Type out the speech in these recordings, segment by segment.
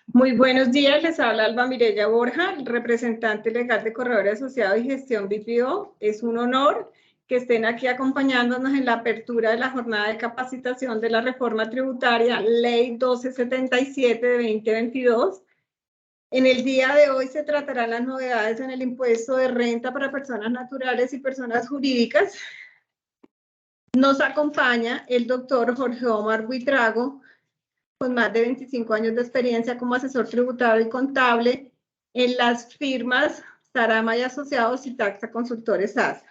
Muy buenos días, les habla Alba Mireya Borja, representante legal de Corredores Asociados y Gestión BPO. Es un honor que estén aquí acompañándonos en la apertura de la jornada de capacitación de la reforma tributaria Ley 1277 de 2022. En el día de hoy se tratarán las novedades en el impuesto de renta para personas naturales y personas jurídicas. Nos acompaña el doctor Jorge Omar Buitrago, con más de 25 años de experiencia como asesor tributario y contable en las firmas Sarama y Asociados y Taxa Consultores ASA.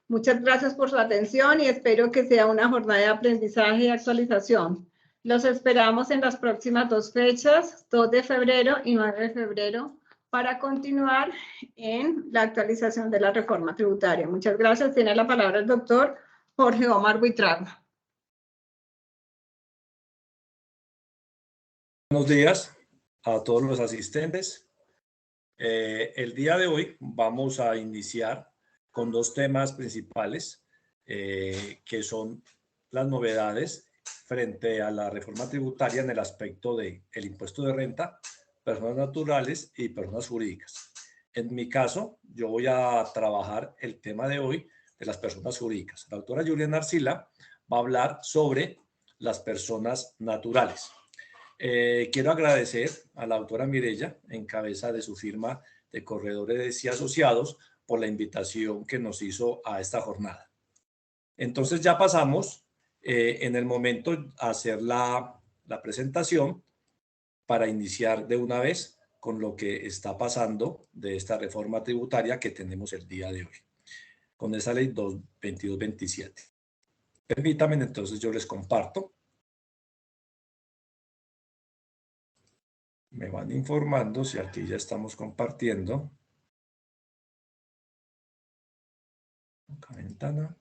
Muchas gracias por su atención y espero que sea una jornada de aprendizaje y actualización. Los esperamos en las próximas dos fechas, 2 de febrero y 9 de febrero, para continuar en la actualización de la reforma tributaria. Muchas gracias. Tiene la palabra el doctor Jorge Omar Buitrago. Buenos días a todos los asistentes. El día de hoy vamos a iniciar con dos temas principales que son las novedades frente a la reforma tributaria en el aspecto del impuesto de renta, personas naturales y personas jurídicas. En mi caso, yo voy a trabajar el tema de hoy de las personas jurídicas. La doctora Juliana Arcila va a hablar sobre las personas naturales. Quiero agradecer a la doctora Mireya, en cabeza de su firma de Corredores y Asociados, por la invitación que nos hizo a esta jornada. Entonces ya pasamos en el momento a hacer la presentación para iniciar de una vez con lo que está pasando de esta reforma tributaria que tenemos el día de hoy, con esa ley 2227. Permítanme entonces, yo les comparto. Me van informando si aquí ya estamos compartiendo. Acá ventana.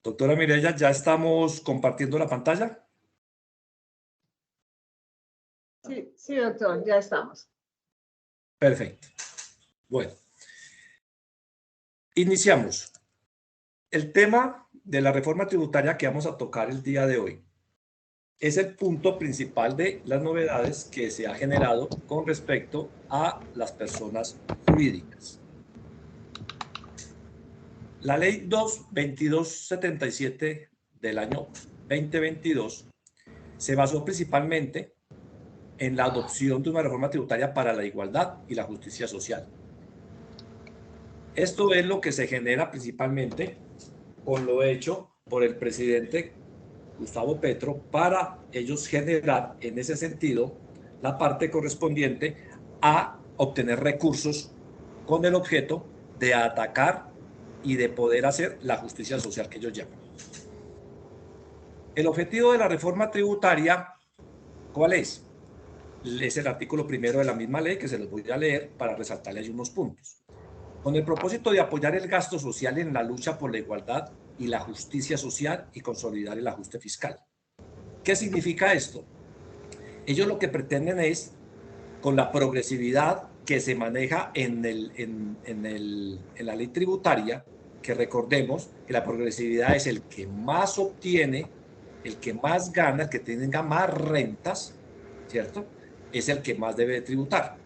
Doctora Mireya, ¿ya estamos compartiendo la pantalla? Sí, doctor, ya estamos. Perfecto. Bueno, iniciamos. El tema de la reforma tributaria que vamos a tocar el día de hoy es el punto principal de las novedades que se ha generado con respecto a las personas jurídicas. La ley 2277 del año 2022 se basó principalmente en la adopción de una reforma tributaria para la igualdad y la justicia social. Esto es lo que se genera principalmente con lo hecho por el presidente Gustavo Petro para ellos generar en ese sentido la parte correspondiente a obtener recursos con el objeto de atacar y de poder hacer la justicia social que ellos llaman. El objetivo de la reforma tributaria, ¿cuál es? Es el artículo primero de la misma ley que se los voy a leer para resaltarles unos puntos. Con el propósito de apoyar el gasto social en la lucha por la igualdad y la justicia social y consolidar el ajuste fiscal. ¿Qué significa esto? Ellos lo que pretenden es, con la progresividad que se maneja en la ley tributaria, que recordemos que la progresividad es el que más obtiene, el que más gana, el que tenga más rentas, ¿cierto? Es el que más debe tributar.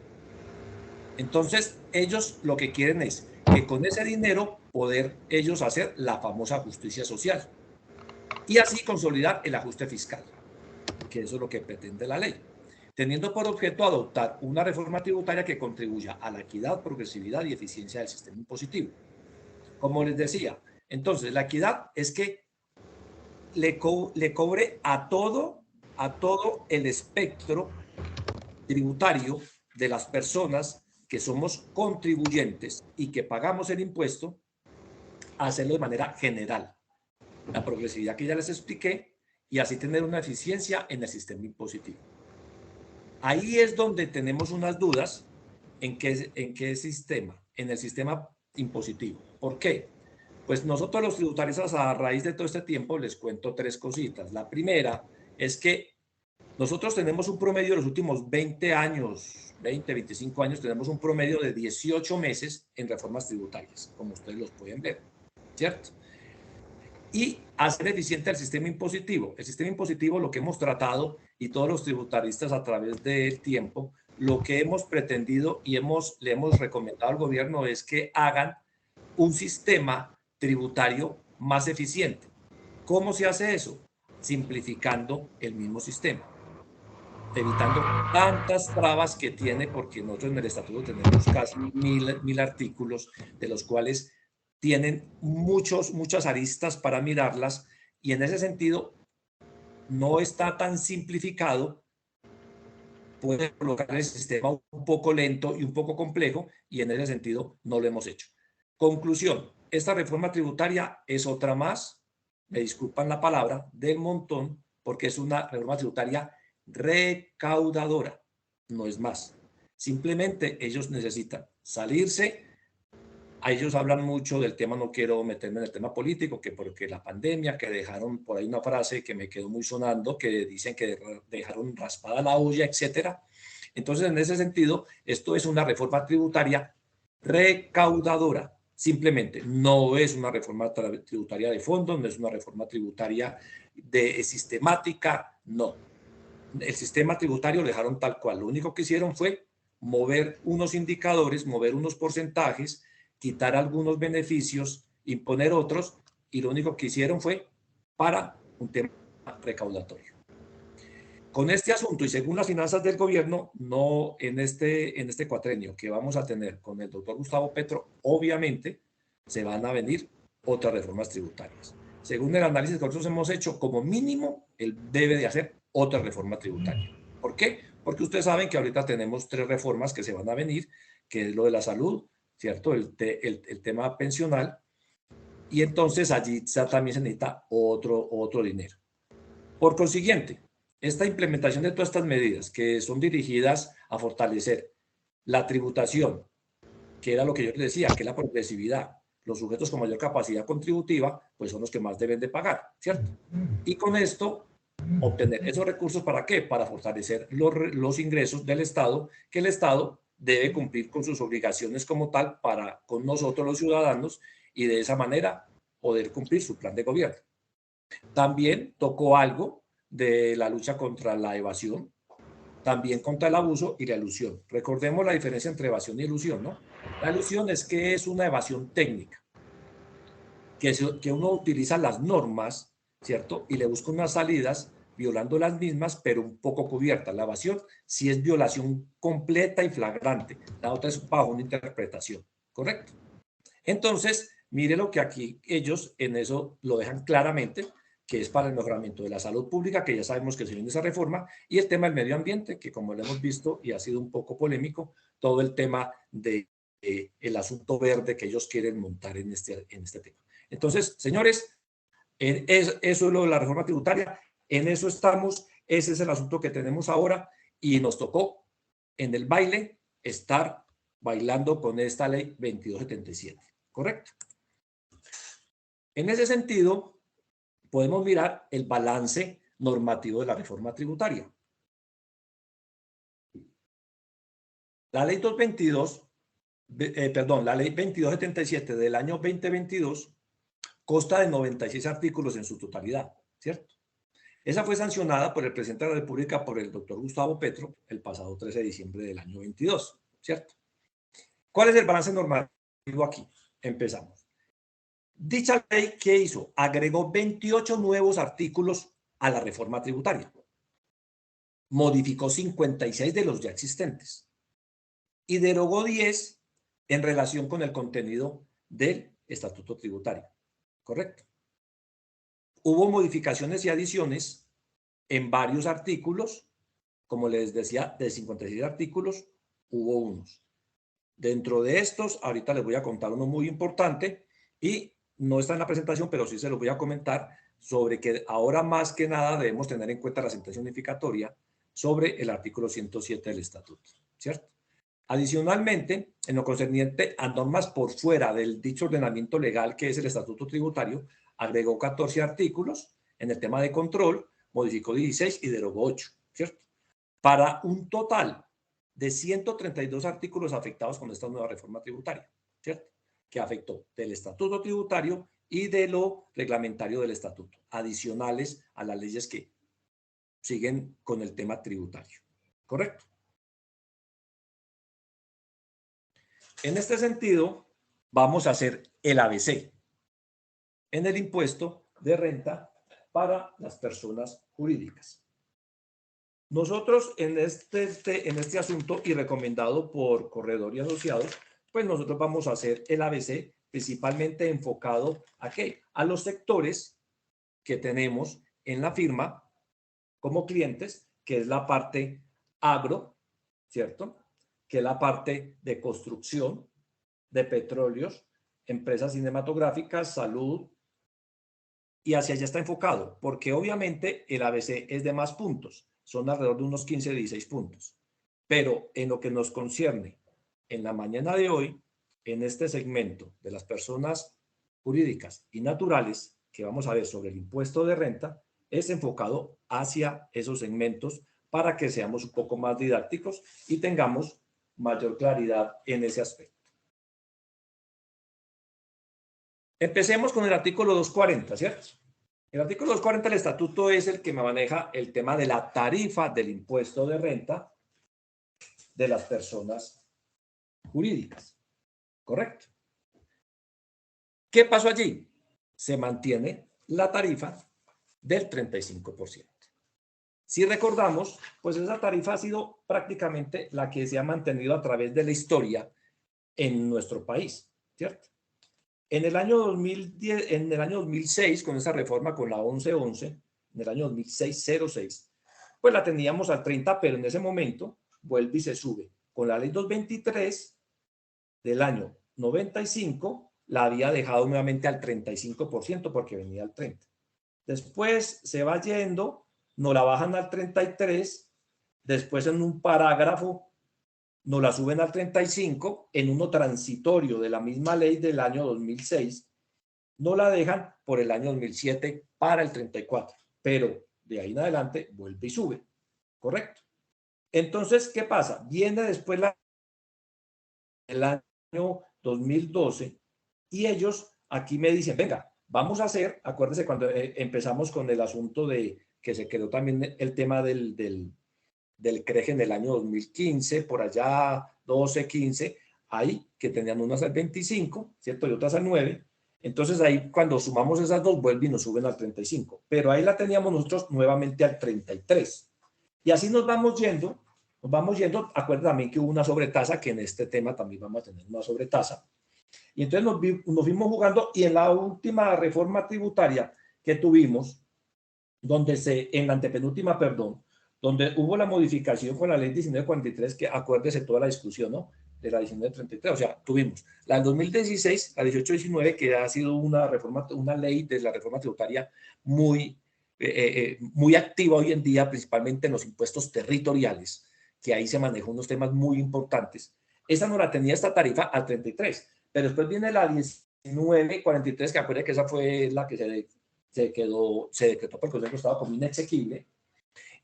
Entonces, ellos lo que quieren es que con ese dinero poder ellos hacer la famosa justicia social y así consolidar el ajuste fiscal, que eso es lo que pretende la ley, teniendo por objeto adoptar una reforma tributaria que contribuya a la equidad, progresividad y eficiencia del sistema impositivo. Como les decía, entonces la equidad es que le cobre a todo el espectro tributario de las personas que somos contribuyentes y que pagamos el impuesto, a hacerlo de manera general. La progresividad que ya les expliqué y así tener una eficiencia en el sistema impositivo. Ahí es donde tenemos unas dudas en qué sistema, en el sistema impositivo. ¿Por qué? Pues nosotros los tributarios a raíz de todo este tiempo les cuento tres cositas. La primera es que nosotros tenemos un promedio de los últimos 20 años, 20, 25 años, tenemos un promedio de 18 meses en reformas tributarias, como ustedes los pueden ver, ¿cierto? Y hacer eficiente el sistema impositivo. El sistema impositivo, lo que hemos tratado, y todos los tributaristas a través del tiempo, lo que hemos pretendido y le hemos recomendado al gobierno es que hagan un sistema tributario más eficiente. ¿Cómo se hace eso? Simplificando el mismo sistema, evitando tantas trabas que tiene, porque nosotros en el estatuto tenemos casi 1000 artículos, de los cuales tienen muchas aristas para mirarlas, y en ese sentido no está tan simplificado. Puede colocar el sistema un poco lento y un poco complejo, y en ese sentido no lo hemos hecho. Conclusión, esta reforma tributaria es otra más, me disculpan la palabra, del montón, porque es una reforma tributaria recaudadora, no es más. Simplemente ellos necesitan salirse. A ellos hablan mucho del tema, no quiero meterme en el tema político, que porque la pandemia, que dejaron por ahí una frase que me quedó muy sonando, que dicen que dejaron raspada la olla, etcétera. Entonces, en ese sentido, esto es una reforma tributaria recaudadora. Simplemente no es una reforma tributaria de fondo, no es una reforma tributaria de sistemática, no. El sistema tributario lo dejaron tal cual. Lo único que hicieron fue mover unos indicadores, mover unos porcentajes, quitar algunos beneficios, imponer otros, y lo único que hicieron fue para un tema recaudatorio. Con este asunto, y según las finanzas del gobierno, no en este cuatrenio que vamos a tener con el doctor Gustavo Petro, obviamente se van a venir otras reformas tributarias. Según el análisis que nosotros hemos hecho, como mínimo, él debe de hacer otra reforma tributaria. ¿Por qué? Porque ustedes saben que ahorita tenemos 3 reformas que se van a venir, que es lo de la salud, ¿cierto? El tema pensional, y entonces allí también se necesita otro dinero. Por consiguiente, esta implementación de todas estas medidas que son dirigidas a fortalecer la tributación, que era lo que yo les decía, que es la progresividad, los sujetos con mayor capacidad contributiva, pues son los que más deben de pagar, ¿cierto? Y con esto, obtener esos recursos, ¿para qué? Para fortalecer los ingresos del Estado, que el Estado debe cumplir con sus obligaciones como tal para con nosotros los ciudadanos, y de esa manera poder cumplir su plan de gobierno. También tocó algo de la lucha contra la evasión, también contra el abuso y la elusión. Recordemos la diferencia entre evasión y elusión, ¿no? La elusión es que es una evasión técnica, que uno utiliza las normas, ¿cierto? Y le busca unas salidas violando las mismas, pero un poco cubiertas. La evasión sí es violación completa y flagrante. La otra es bajo una interpretación, ¿correcto? Entonces, mire lo que aquí ellos en eso lo dejan claramente, que es para el mejoramiento de la salud pública, que ya sabemos que se viene esa reforma, y el tema del medio ambiente, que como lo hemos visto y ha sido un poco polémico, todo el tema de el asunto verde que ellos quieren montar en este tema. Entonces, señores, eso es lo de la reforma tributaria, en eso estamos, ese es el asunto que tenemos ahora, y nos tocó en el baile estar bailando con esta ley 2277, ¿correcto? En ese sentido, podemos mirar el balance normativo de la reforma tributaria. La ley 2277 del año 2022 consta de 96 artículos en su totalidad, ¿cierto? Esa fue sancionada por el presidente de la República, por el doctor Gustavo Petro, el pasado 13 de diciembre del año 22, ¿cierto? ¿Cuál es el balance normativo aquí? Empezamos. Dicha ley, ¿qué hizo? Agregó 28 nuevos artículos a la reforma tributaria. Modificó 56 de los ya existentes y derogó 10 en relación con el contenido del estatuto tributario. ¿Correcto? Hubo modificaciones y adiciones en varios artículos. Como les decía, de 56 artículos, hubo unos. Dentro de estos, ahorita les voy a contar uno muy importante, y no está en la presentación, pero sí se los voy a comentar, sobre que ahora más que nada debemos tener en cuenta la sentencia unificatoria sobre el artículo 107 del estatuto, ¿cierto? Adicionalmente, en lo concerniente a normas por fuera del dicho ordenamiento legal que es el estatuto tributario, agregó 14 artículos. En el tema de control, modificó 16 y derogó 8, ¿cierto? Para un total de 132 artículos afectados con esta nueva reforma tributaria, ¿cierto? Que afectó del estatuto tributario y de lo reglamentario del estatuto, adicionales a las leyes que siguen con el tema tributario. ¿Correcto? En este sentido, vamos a hacer el ABC en el impuesto de renta para las personas jurídicas. Nosotros en este asunto y recomendado por Corredor y Asociados, pues nosotros vamos a hacer el ABC principalmente enfocado ¿a qué? A los sectores que tenemos en la firma como clientes, que es la parte agro, ¿cierto? Que es la parte de construcción, de petróleos, empresas cinematográficas, salud, y hacia allá está enfocado, porque obviamente el ABC es de más puntos, son alrededor de unos 15, 16 puntos. Pero en lo que nos concierne, en la mañana de hoy, en este segmento de las personas jurídicas y naturales, que vamos a ver sobre el impuesto de renta, es enfocado hacia esos segmentos para que seamos un poco más didácticos y tengamos mayor claridad en ese aspecto. Empecemos con el artículo 240, ¿cierto? El artículo 240 del estatuto es el que me maneja el tema de la tarifa del impuesto de renta de las personas jurídicas. ¿Correcto? ¿Qué pasó allí? Se mantiene la tarifa del 35%. Si recordamos, pues esa tarifa ha sido prácticamente la que se ha mantenido a través de la historia en nuestro país, ¿cierto? En el año 2010, en el año 2006, con esa reforma, con la 1111, en el año 2006, pues la teníamos al 30, pero en ese momento vuelve y se sube. Con la ley 223 del año 95, la había dejado nuevamente al 35% porque venía al 30. Después se va yendo, nos la bajan al 33, después en un parágrafo nos la suben al 35, en uno transitorio de la misma ley del año 2006, no la dejan por el año 2007 para el 34, pero de ahí en adelante vuelve y sube, ¿correcto? Entonces, ¿qué pasa? Viene después el año 2012 y ellos aquí me dicen, venga, vamos a hacer, acuérdense cuando empezamos con el asunto de que se quedó también el tema del CREG en el año 2015, por allá 12, 15, ahí que tenían unas al 25, ¿cierto? Y otras al 9. Entonces ahí cuando sumamos esas dos vuelven y nos suben al 35. Pero ahí la teníamos nosotros nuevamente al 33. Y así nos vamos yendo. Acuérdense también que hubo una sobretasa, que en este tema también vamos a tener una sobretasa. Y entonces nos fuimos jugando y en la última reforma tributaria que tuvimos, en la antepenúltima, perdón, donde hubo la modificación con la ley 1943, que acuérdese toda la discusión, ¿no? De la 1933, o sea, tuvimos la del 2016, la 1819, que ha sido una reforma, una ley de la reforma tributaria muy activa hoy en día, principalmente en los impuestos territoriales, que ahí se manejan unos temas muy importantes. Esa no la tenía esta tarifa al 33, pero después viene la 1943, que acuérdense que esa fue la que se decretó por el Consejo de Estado como inexequible.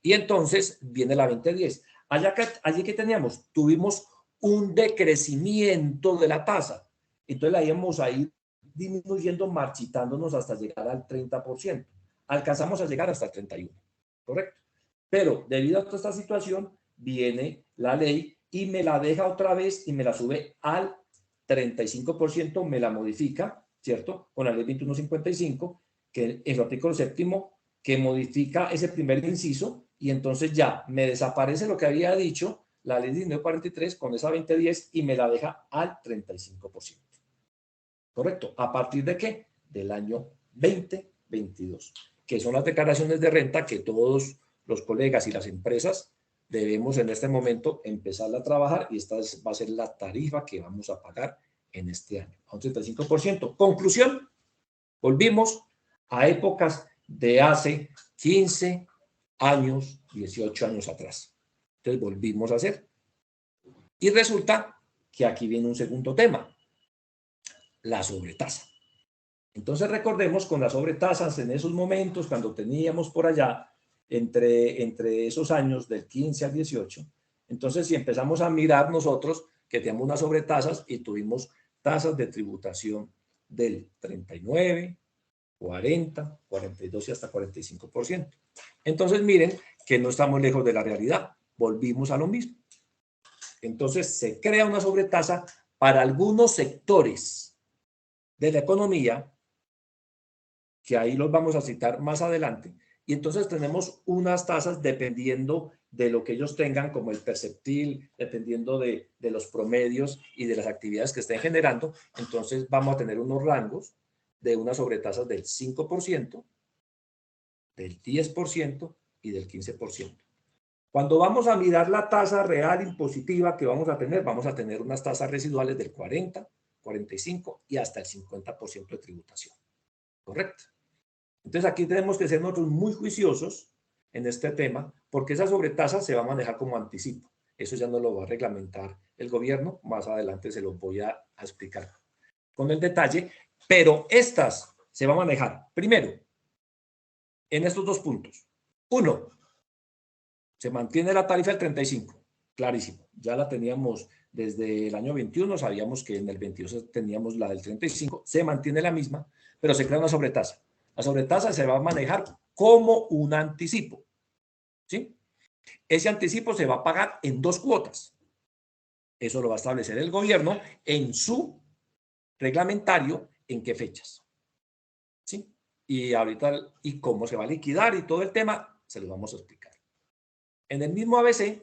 Y entonces viene la 2010. Allí que teníamos, tuvimos un decrecimiento de la tasa. Entonces la íbamos a ir disminuyendo, marchitándonos hasta llegar al 30%. Alcanzamos a llegar hasta el 31%, ¿correcto? Pero debido a toda esta situación, viene la ley y me la deja otra vez y me la sube al 35%, me la modifica, ¿cierto? Con la ley 2155, que es el artículo 7º, que modifica ese primer inciso y entonces ya me desaparece lo que había dicho la ley 1943 con esa 2010 y me la deja al 35%. ¿Correcto? ¿A partir de qué? Del año 2022, que son las declaraciones de renta que todos los colegas y las empresas debemos en este momento empezar a trabajar y esta va a ser la tarifa que vamos a pagar en este año, a un 35%. Conclusión, volvimos a épocas de hace 15 años, 18 años atrás. Entonces volvimos a hacer. Y resulta que aquí viene un segundo tema, la sobretasa. Entonces recordemos con las sobretasas en esos momentos, cuando teníamos por allá, entre esos años del 15 al 18, Entonces, si empezamos a mirar nosotros que tenemos unas sobretasas y tuvimos tasas de tributación del 39, 40, 42 y hasta 45%. Entonces, miren que no estamos lejos de la realidad. Volvimos a lo mismo. Entonces, se crea una sobretasa para algunos sectores de la economía, que ahí los vamos a citar más adelante, y entonces tenemos unas tasas dependiendo de lo que ellos tengan, como el perceptil, dependiendo de los promedios y de las actividades que estén generando. Entonces vamos a tener unos rangos de unas sobretasas del 5%, del 10% y del 15%. Cuando vamos a mirar la tasa real impositiva que vamos a tener unas tasas residuales del 40, 45 y hasta el 50% de tributación. ¿Correcto? Entonces aquí tenemos que ser nosotros muy juiciosos en este tema, porque esa sobretasa se va a manejar como anticipo. Eso ya no lo va a reglamentar el gobierno. Más adelante se los voy a explicar con el detalle, pero estas se van a manejar primero en estos dos puntos. Uno, se mantiene la tarifa del 35, clarísimo. Ya la teníamos desde el año 21, sabíamos que en el 22 teníamos la del 35, se mantiene la misma, pero se crea una sobretasa. La sobretasa se va a manejar como un anticipo, ¿sí? Ese anticipo se va a pagar en 2 cuotas. Eso lo va a establecer el gobierno en su reglamentario, en qué fechas, ¿sí? Y ahorita, y cómo se va a liquidar y todo el tema, se los vamos a explicar. En el mismo ABC,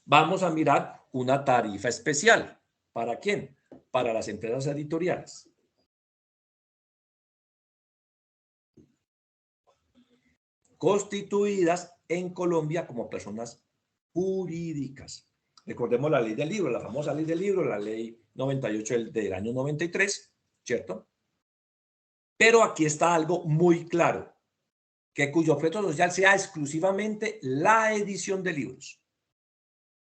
vamos a mirar una tarifa especial. ¿Para quién? Para las empresas editoriales. Constituidas en Colombia como personas jurídicas. Recordemos la ley del libro, la famosa ley del libro, la ley 98 del año 93, ¿cierto? Pero aquí está algo muy claro, que cuyo objeto social sea exclusivamente la edición de libros.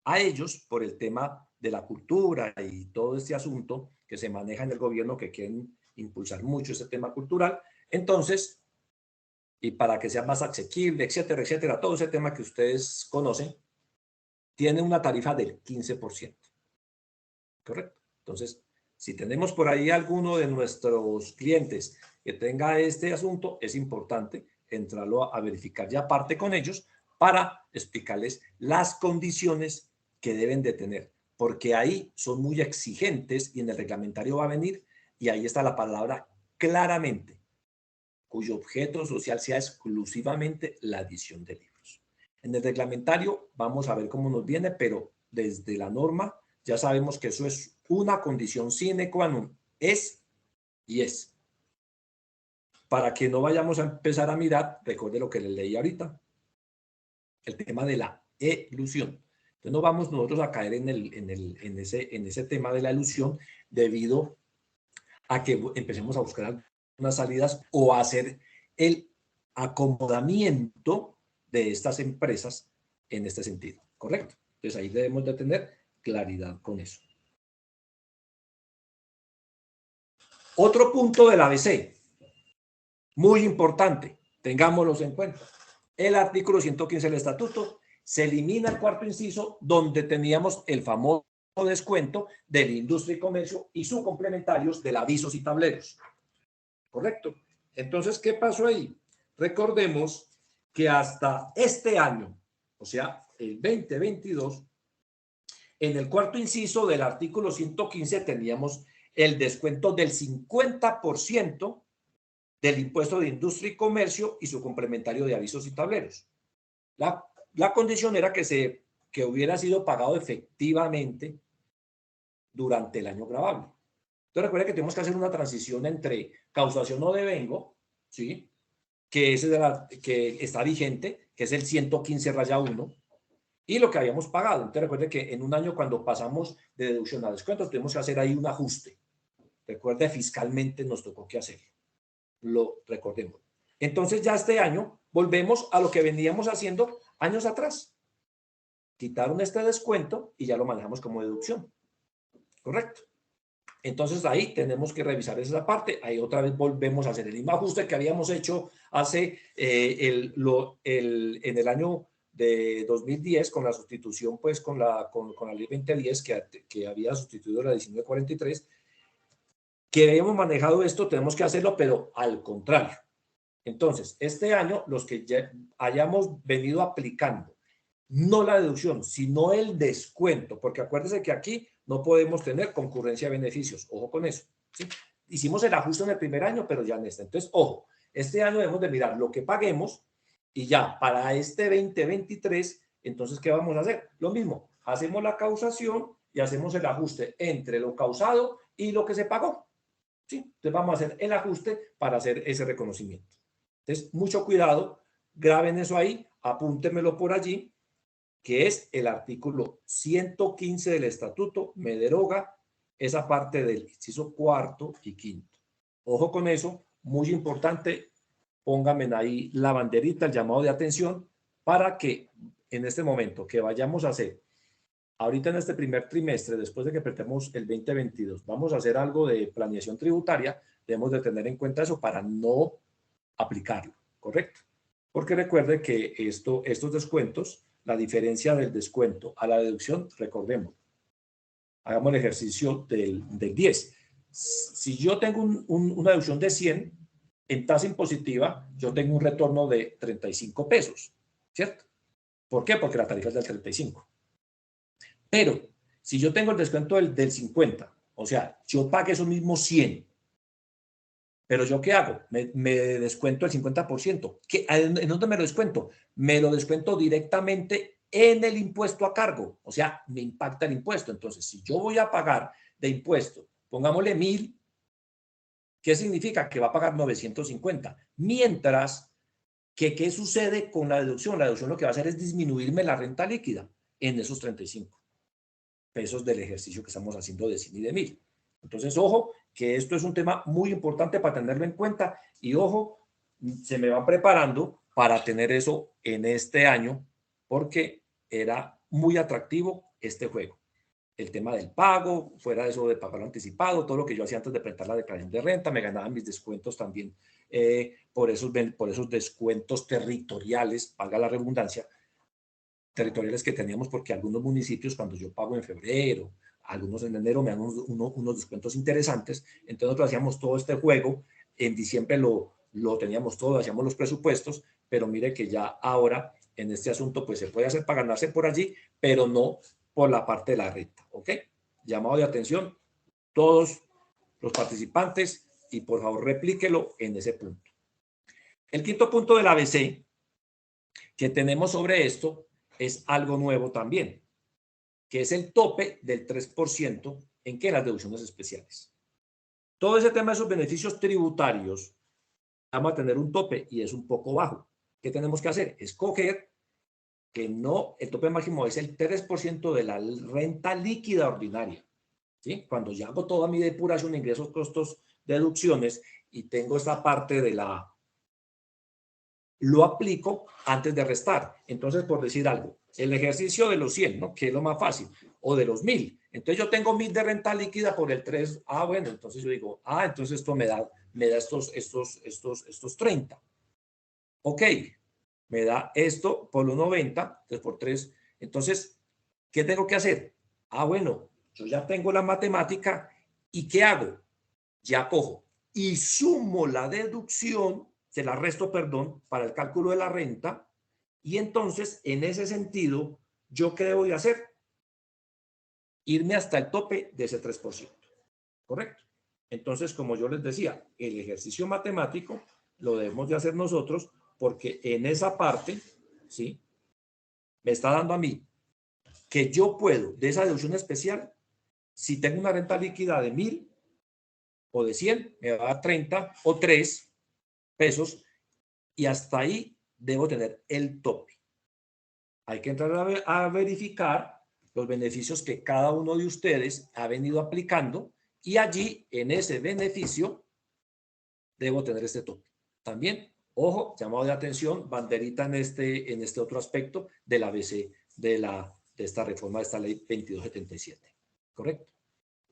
A ellos, por el tema de la cultura y todo este asunto que se maneja en el gobierno, que quieren impulsar mucho ese tema cultural, entonces, y para que sea más asequible, etcétera, etcétera, todo ese tema que ustedes conocen, tiene una tarifa del 15%. ¿Correcto? Entonces, si tenemos por ahí alguno de nuestros clientes que tenga este asunto, es importante entrarlo a verificar ya aparte con ellos para explicarles las condiciones que deben de tener, porque ahí son muy exigentes y en el reglamentario va a venir y ahí está la palabra claramente, cuyo objeto social sea exclusivamente la edición de libros. En el reglamentario vamos a ver cómo nos viene, pero desde la norma ya sabemos que eso es una condición sine qua non, es y es. Para que no vayamos a empezar a mirar, recuerde lo que les leí ahorita, el tema de la elusión. Entonces no vamos nosotros a caer en ese tema de la elusión debido a que empecemos a buscar unas salidas o a hacer el acomodamiento de estas empresas en este sentido, ¿correcto? Entonces ahí debemos de tener claridad con eso. Otro punto del ABC, muy importante, tengámoslos en cuenta. El artículo 115 del estatuto se elimina el cuarto inciso donde teníamos el famoso descuento de la industria y comercio y sus complementarios del avisos y tableros. ¿Correcto? Entonces, ¿qué pasó ahí? Recordemos que hasta este año, o sea, el 2022, en el cuarto inciso del artículo 115 teníamos el descuento del 50% del impuesto de industria y comercio y su complementario de avisos y tableros. La condición era que hubiera sido pagado efectivamente durante el año gravable. Entonces recuerda que tenemos que hacer una transición entre causación o devengo, ¿sí? Que está vigente, que es el 115-1, y lo que habíamos pagado. Entonces recuerde que en un año cuando pasamos de deducción a descuento, tenemos que hacer ahí un ajuste. Recuerde, fiscalmente nos tocó que hacerlo. Lo recordemos. Entonces ya este año volvemos a lo que veníamos haciendo años atrás. Quitaron este descuento y ya lo manejamos como deducción. ¿Correcto? Entonces ahí tenemos que revisar esa parte. Ahí otra vez volvemos a hacer el mismo ajuste que habíamos hecho hace en el año de 2010 con la sustitución, pues con la ley 2010 que había sustituido la 1943, que hemos manejado esto, tenemos que hacerlo, pero al contrario. Entonces, este año, los que ya hayamos venido aplicando, no la deducción, sino el descuento, porque acuérdense que aquí no podemos tener concurrencia de beneficios, ojo con eso, ¿sí? Hicimos el ajuste en el primer año, pero ya en este. Entonces, ojo, este año debemos de mirar lo que paguemos y ya para este 2023, entonces, ¿qué vamos a hacer? Lo mismo, hacemos la causación y hacemos el ajuste entre lo causado y lo que se pagó, ¿sí? Entonces, vamos a hacer el ajuste para hacer ese reconocimiento. Entonces, mucho cuidado, graben eso ahí, apúntenmelo por allí, que es el artículo 115 del estatuto, me deroga esa parte del inciso cuarto y quinto. Ojo con eso, muy importante, pónganme ahí la banderita, el llamado de atención, para que en este momento que vayamos a hacer, ahorita en este primer trimestre, después de que pretemos el 2022, vamos a hacer algo de planeación tributaria, debemos de tener en cuenta eso para no aplicarlo, ¿correcto? Porque recuerde que estos descuentos, la diferencia del descuento a la deducción, recordemos, hagamos el ejercicio del 10. Si yo tengo una deducción de 100, en tasa impositiva, yo tengo un retorno de 35 pesos, ¿cierto? ¿Por qué? Porque la tarifa es del 35. Pero si yo tengo el descuento del 50, o sea, yo pagué esos mismos 100, pero ¿yo qué hago? Me descuento el 50%. ¿En dónde me lo descuento? Me lo descuento directamente en el impuesto a cargo. O sea, me impacta el impuesto. Entonces, si yo voy a pagar de impuesto, pongámosle 1.000, ¿qué significa? Que va a pagar 950. Mientras que, ¿qué sucede con la deducción? La deducción lo que va a hacer es disminuirme la renta líquida en esos 35 pesos del ejercicio que estamos haciendo de 100 y de 1.000. Entonces, ojo, que esto es un tema muy importante para tenerlo en cuenta y ojo, se me va preparando para tener eso en este año porque era muy atractivo este juego. El tema del pago, fuera de eso de pagarlo anticipado, todo lo que yo hacía antes de presentar la declaración de renta, me ganaban mis descuentos también por esos descuentos territoriales, valga la redundancia, territoriales que teníamos, porque algunos municipios cuando yo pago en febrero, algunos en enero me dan unos descuentos interesantes, entonces nosotros hacíamos todo este juego, en diciembre lo teníamos todo, hacíamos los presupuestos, pero mire que ya ahora en este asunto pues se puede hacer para ganarse por allí, pero no por la parte de la renta, ¿ok? Llamado de atención, todos los participantes y por favor replíquelo en ese punto. El quinto punto del ABC que tenemos sobre esto es algo nuevo también, que es el tope del 3% en que las deducciones especiales. Todo ese tema de esos beneficios tributarios, vamos a tener un tope y es un poco bajo. ¿Qué tenemos que hacer? Escoger que no, el tope máximo es el 3% de la renta líquida ordinaria. ¿Sí? Cuando ya hago toda mi depuración, ingresos, costos, deducciones y tengo esta parte de la... lo aplico antes de restar. Entonces, por decir algo, el ejercicio de los 100, ¿no? Que es lo más fácil, o de los 1.000. Entonces, yo tengo 1.000 de renta líquida por el 3. Ah, bueno, entonces yo digo, entonces esto me da estos 30. Ok, me da esto por los 90, entonces por 3. Entonces, ¿qué tengo que hacer? Bueno, yo ya tengo la matemática y ¿qué hago? Ya cojo y sumo la deducción, se la resto, perdón, para el cálculo de la renta y entonces, en ese sentido, ¿yo qué debo de hacer? Irme hasta el tope de ese 3%, ¿correcto? Entonces, como yo les decía, el ejercicio matemático lo debemos de hacer nosotros porque en esa parte, ¿sí? Me está dando a mí que yo puedo, de esa deducción especial, si tengo una renta líquida de 1.000 o de 100, me va a dar 30 o 3 pesos y hasta ahí debo tener el tope. Hay que entrar a verificar los beneficios que cada uno de ustedes ha venido aplicando y allí, en ese beneficio, debo tener este tope. También, ojo, llamado de atención, banderita en este otro aspecto del ABC de esta reforma, de esta ley 2277. ¿Correcto?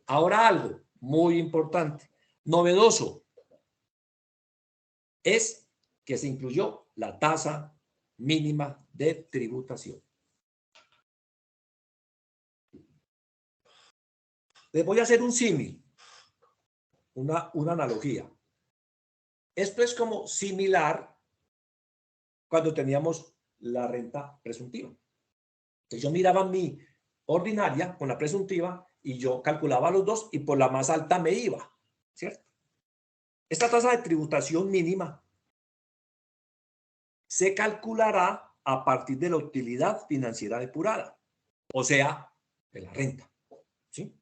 Ahora algo muy importante, novedoso, es que se incluyó la tasa mínima de tributación. Les voy a hacer un símil, una analogía. Esto es como similar cuando teníamos la renta presuntiva. Entonces yo miraba mi ordinaria con la presuntiva y yo calculaba los dos y por la más alta me iba, ¿cierto? Esta tasa de tributación mínima se calculará a partir de la utilidad financiera depurada, o sea, de la renta, ¿sí?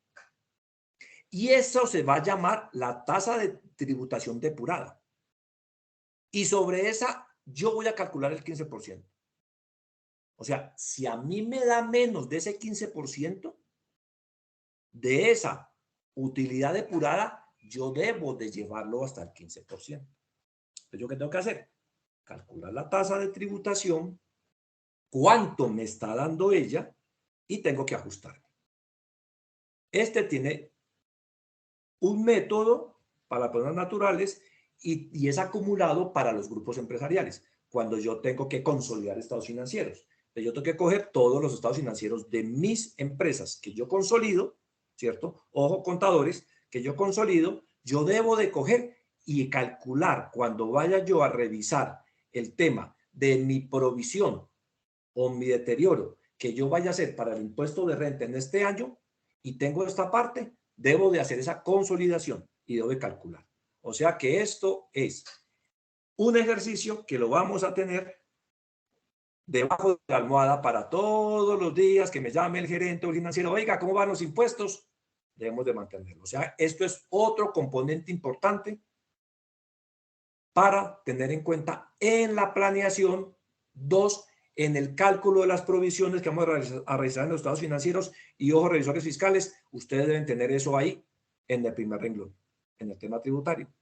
Y eso se va a llamar la tasa de tributación depurada. Y sobre esa yo voy a calcular el 15%. O sea, si a mí me da menos de ese 15% de esa utilidad depurada, yo debo de llevarlo hasta el 15%. Entonces, ¿yo qué tengo que hacer? Calcular la tasa de tributación, cuánto me está dando ella y tengo que ajustarme. Este tiene un método para personas naturales y es acumulado para los grupos empresariales, cuando yo tengo que consolidar estados financieros. Entonces, yo tengo que coger todos los estados financieros de mis empresas que yo consolido, ¿cierto? Ojo, contadores, que yo consolido, yo debo de coger y calcular cuando vaya yo a revisar el tema de mi provisión o mi deterioro que yo vaya a hacer para el impuesto de renta en este año y tengo esta parte, debo de hacer esa consolidación y debo de calcular. O sea que esto es un ejercicio que lo vamos a tener debajo de la almohada para todos los días que me llame el gerente o el financiero, oiga, ¿cómo van los impuestos? Debemos de mantenerlo. O sea, esto es otro componente importante para tener en cuenta en la planeación. Dos, en el cálculo de las provisiones que vamos a realizar en los estados financieros. Y ojo, revisores fiscales, ustedes deben tener eso ahí en el primer renglón, en el tema tributario.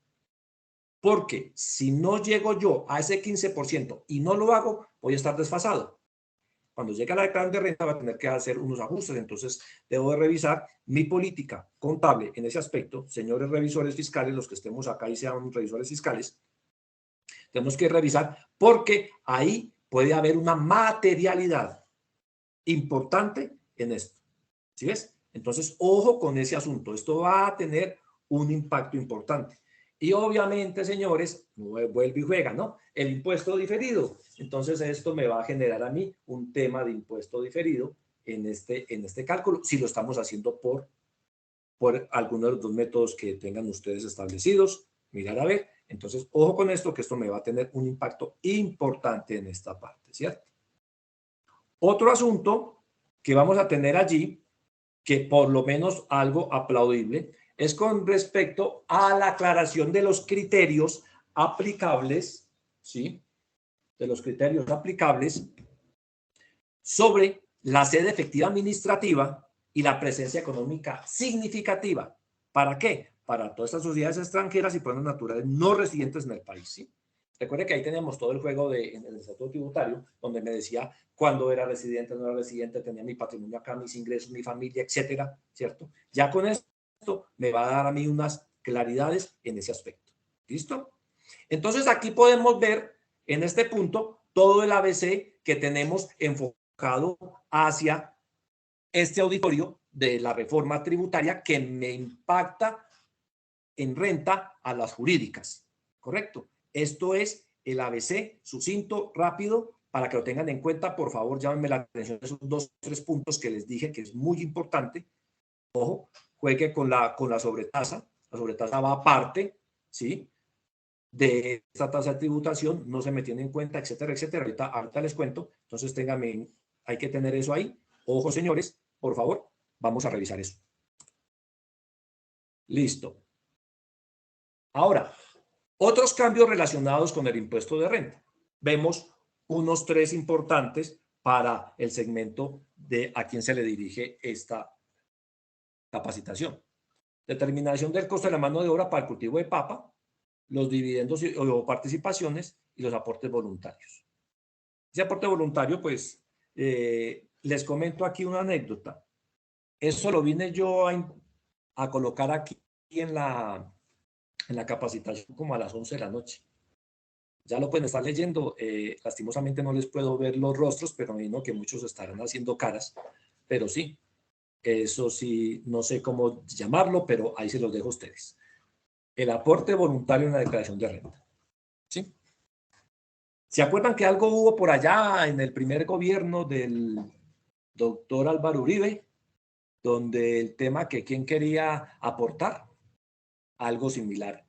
Porque si no llego yo a ese 15% y no lo hago, voy a estar desfasado. Cuando llegue a la declaración de renta va a tener que hacer unos ajustes, entonces debo de revisar mi política contable en ese aspecto. Señores revisores fiscales, los que estemos acá y sean revisores fiscales, tenemos que revisar porque ahí puede haber una materialidad importante en esto. ¿Sí ves? Entonces, ojo con ese asunto. Esto va a tener un impacto importante. Y obviamente, señores, vuelve y juega, ¿no? El impuesto diferido. Entonces, esto me va a generar a mí un tema de impuesto diferido en este cálculo, si lo estamos haciendo por alguno de los dos métodos que tengan ustedes establecidos. Mirar a ver. Entonces, ojo con esto, que esto me va a tener un impacto importante en esta parte, ¿cierto? Otro asunto que vamos a tener allí, que por lo menos algo aplaudible, es con respecto a la aclaración de los criterios aplicables, ¿sí? De los criterios aplicables sobre la sede efectiva administrativa y la presencia económica significativa. ¿Para qué? Para todas estas sociedades extranjeras y personas naturales no residentes en el país, ¿sí? Recuerde que ahí teníamos todo el juego en el estatuto tributario, donde me decía cuándo era residente, no era residente, tenía mi patrimonio acá, mis ingresos, mi familia, etcétera, ¿cierto? Ya con esto me va a dar a mí unas claridades en ese aspecto. ¿Listo? Entonces aquí podemos ver en este punto todo el ABC que tenemos enfocado hacia este auditorio de la reforma tributaria que me impacta en renta a las jurídicas, ¿correcto? Esto es el ABC sucinto, rápido, para que lo tengan en cuenta. Por favor, llámenme la atención de esos 2 o 3 puntos que les dije que es muy importante. Ojo, juegue con la sobretasa. La sobretasa va aparte, ¿sí? De esta tasa de tributación, no se me tiene en cuenta, etcétera, etcétera. Ahorita les cuento. Entonces, hay que tener eso ahí. Ojo, señores, por favor, vamos a revisar eso. Listo. Ahora, otros cambios relacionados con el impuesto de renta. Vemos unos 3 importantes para el segmento de a quién se le dirige esta capacitación. Determinación del costo de la mano de obra para el cultivo de papa, los dividendos o participaciones y los aportes voluntarios. Ese aporte voluntario, pues, les comento aquí una anécdota. Eso lo vine yo a colocar aquí en la capacitación como a las 11 de la noche. Ya lo pueden estar leyendo. Lastimosamente no les puedo ver los rostros, pero me imagino que muchos estarán haciendo caras. Pero sí, eso sí, no sé cómo llamarlo, pero ahí se los dejo a ustedes. El aporte voluntario en la declaración de renta. ¿Sí? ¿Se acuerdan que algo hubo por allá en el primer gobierno del doctor Álvaro Uribe, donde el tema que quién quería aportar? Algo similar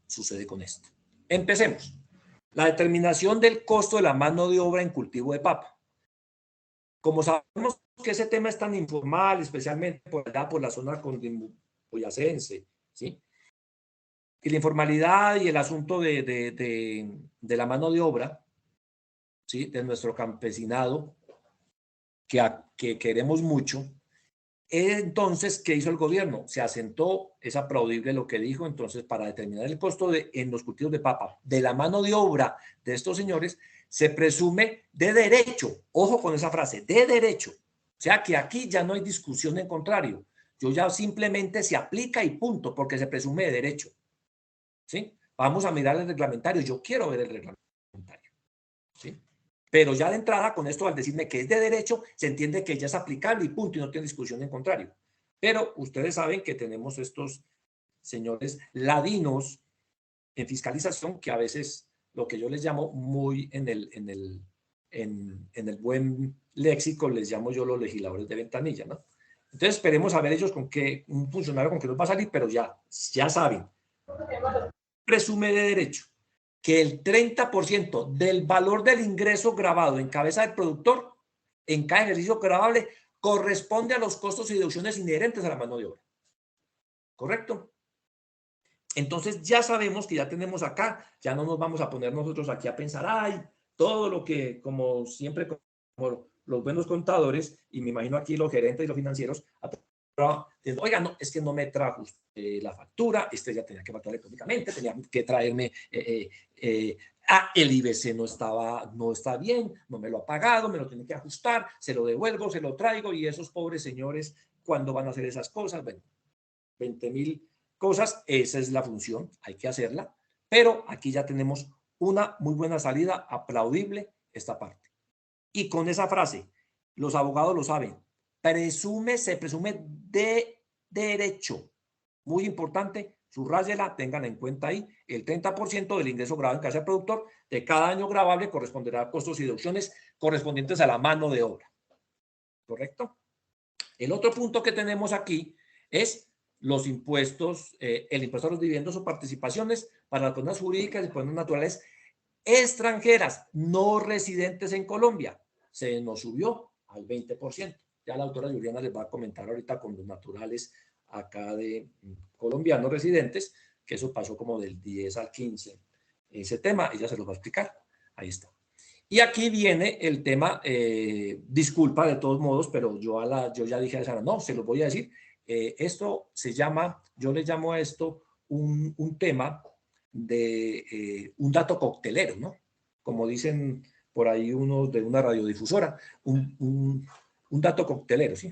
sucede con esto. Empecemos. La determinación del costo de la mano de obra en cultivo de papa. Como sabemos que ese tema es tan informal, especialmente por allá por la zona boyacense, ¿sí? Y la informalidad y el asunto de la mano de obra, ¿sí? De nuestro campesinado, que queremos mucho. Entonces, ¿qué hizo el gobierno? Se asentó, es aplaudible lo que dijo, entonces para determinar el costo en los cultivos de papa, de la mano de obra de estos señores, se presume de derecho, ojo con esa frase, de derecho. O sea que aquí ya no hay discusión en contrario, yo ya simplemente se aplica y punto, porque se presume de derecho. ¿Sí? Vamos a mirar el reglamentario, yo quiero ver el reglamentario. ¿Sí? Pero ya de entrada, con esto, al decirme que es de derecho, se entiende que ya es aplicable y punto, y no tiene discusión en contrario. Pero ustedes saben que tenemos estos señores ladinos en fiscalización que a veces, lo que yo les llamo muy en el buen léxico, les llamo yo los legisladores de ventanilla, ¿no? Entonces esperemos a ver ellos con qué, un funcionario con qué nos va a salir, pero ya saben. Presume de derecho que el 30% del valor del ingreso grabado en cabeza del productor en cada ejercicio grabable corresponde a los costos y deducciones inherentes a la mano de obra. ¿Correcto? Entonces ya sabemos que ya tenemos acá, ya no nos vamos a poner nosotros aquí a pensar, ay, todo lo que, como siempre, como los buenos contadores, y me imagino aquí los gerentes y los financieros, oiga, no, es que no me trajo usted la factura, ya tenía que facturar electrónicamente, tenía que traerme, el IBC no está bien, no me lo ha pagado, me lo tiene que ajustar, se lo devuelvo, se lo traigo, y esos pobres señores, ¿cuándo van a hacer esas cosas? Bueno, 20,000 cosas, esa es la función, hay que hacerla, pero aquí ya tenemos una muy buena salida, aplaudible esta parte. Y con esa frase, los abogados lo saben, se presume de derecho. Muy importante, subráyela, tengan en cuenta ahí, el 30% del ingreso grabado en casa del productor de cada año grabable corresponderá a costos y deducciones correspondientes a la mano de obra. ¿Correcto? El otro punto que tenemos aquí es los impuestos, el impuesto a los dividendos o participaciones para las personas jurídicas y personas naturales extranjeras no residentes en Colombia. Se nos subió al 20%. Ya la autora Juliana les va a comentar ahorita con los naturales acá de colombianos residentes, que eso pasó como del 10 al 15. Ese tema, ella se los va a explicar. Ahí está. Y aquí viene el tema, disculpa de todos modos, pero yo ya dije a Sara, no, se los voy a decir. Esto se llama, yo le llamo a esto un tema de un dato coctelero, ¿no? Como dicen por ahí unos de una radiodifusora, un dato coctelero, ¿sí?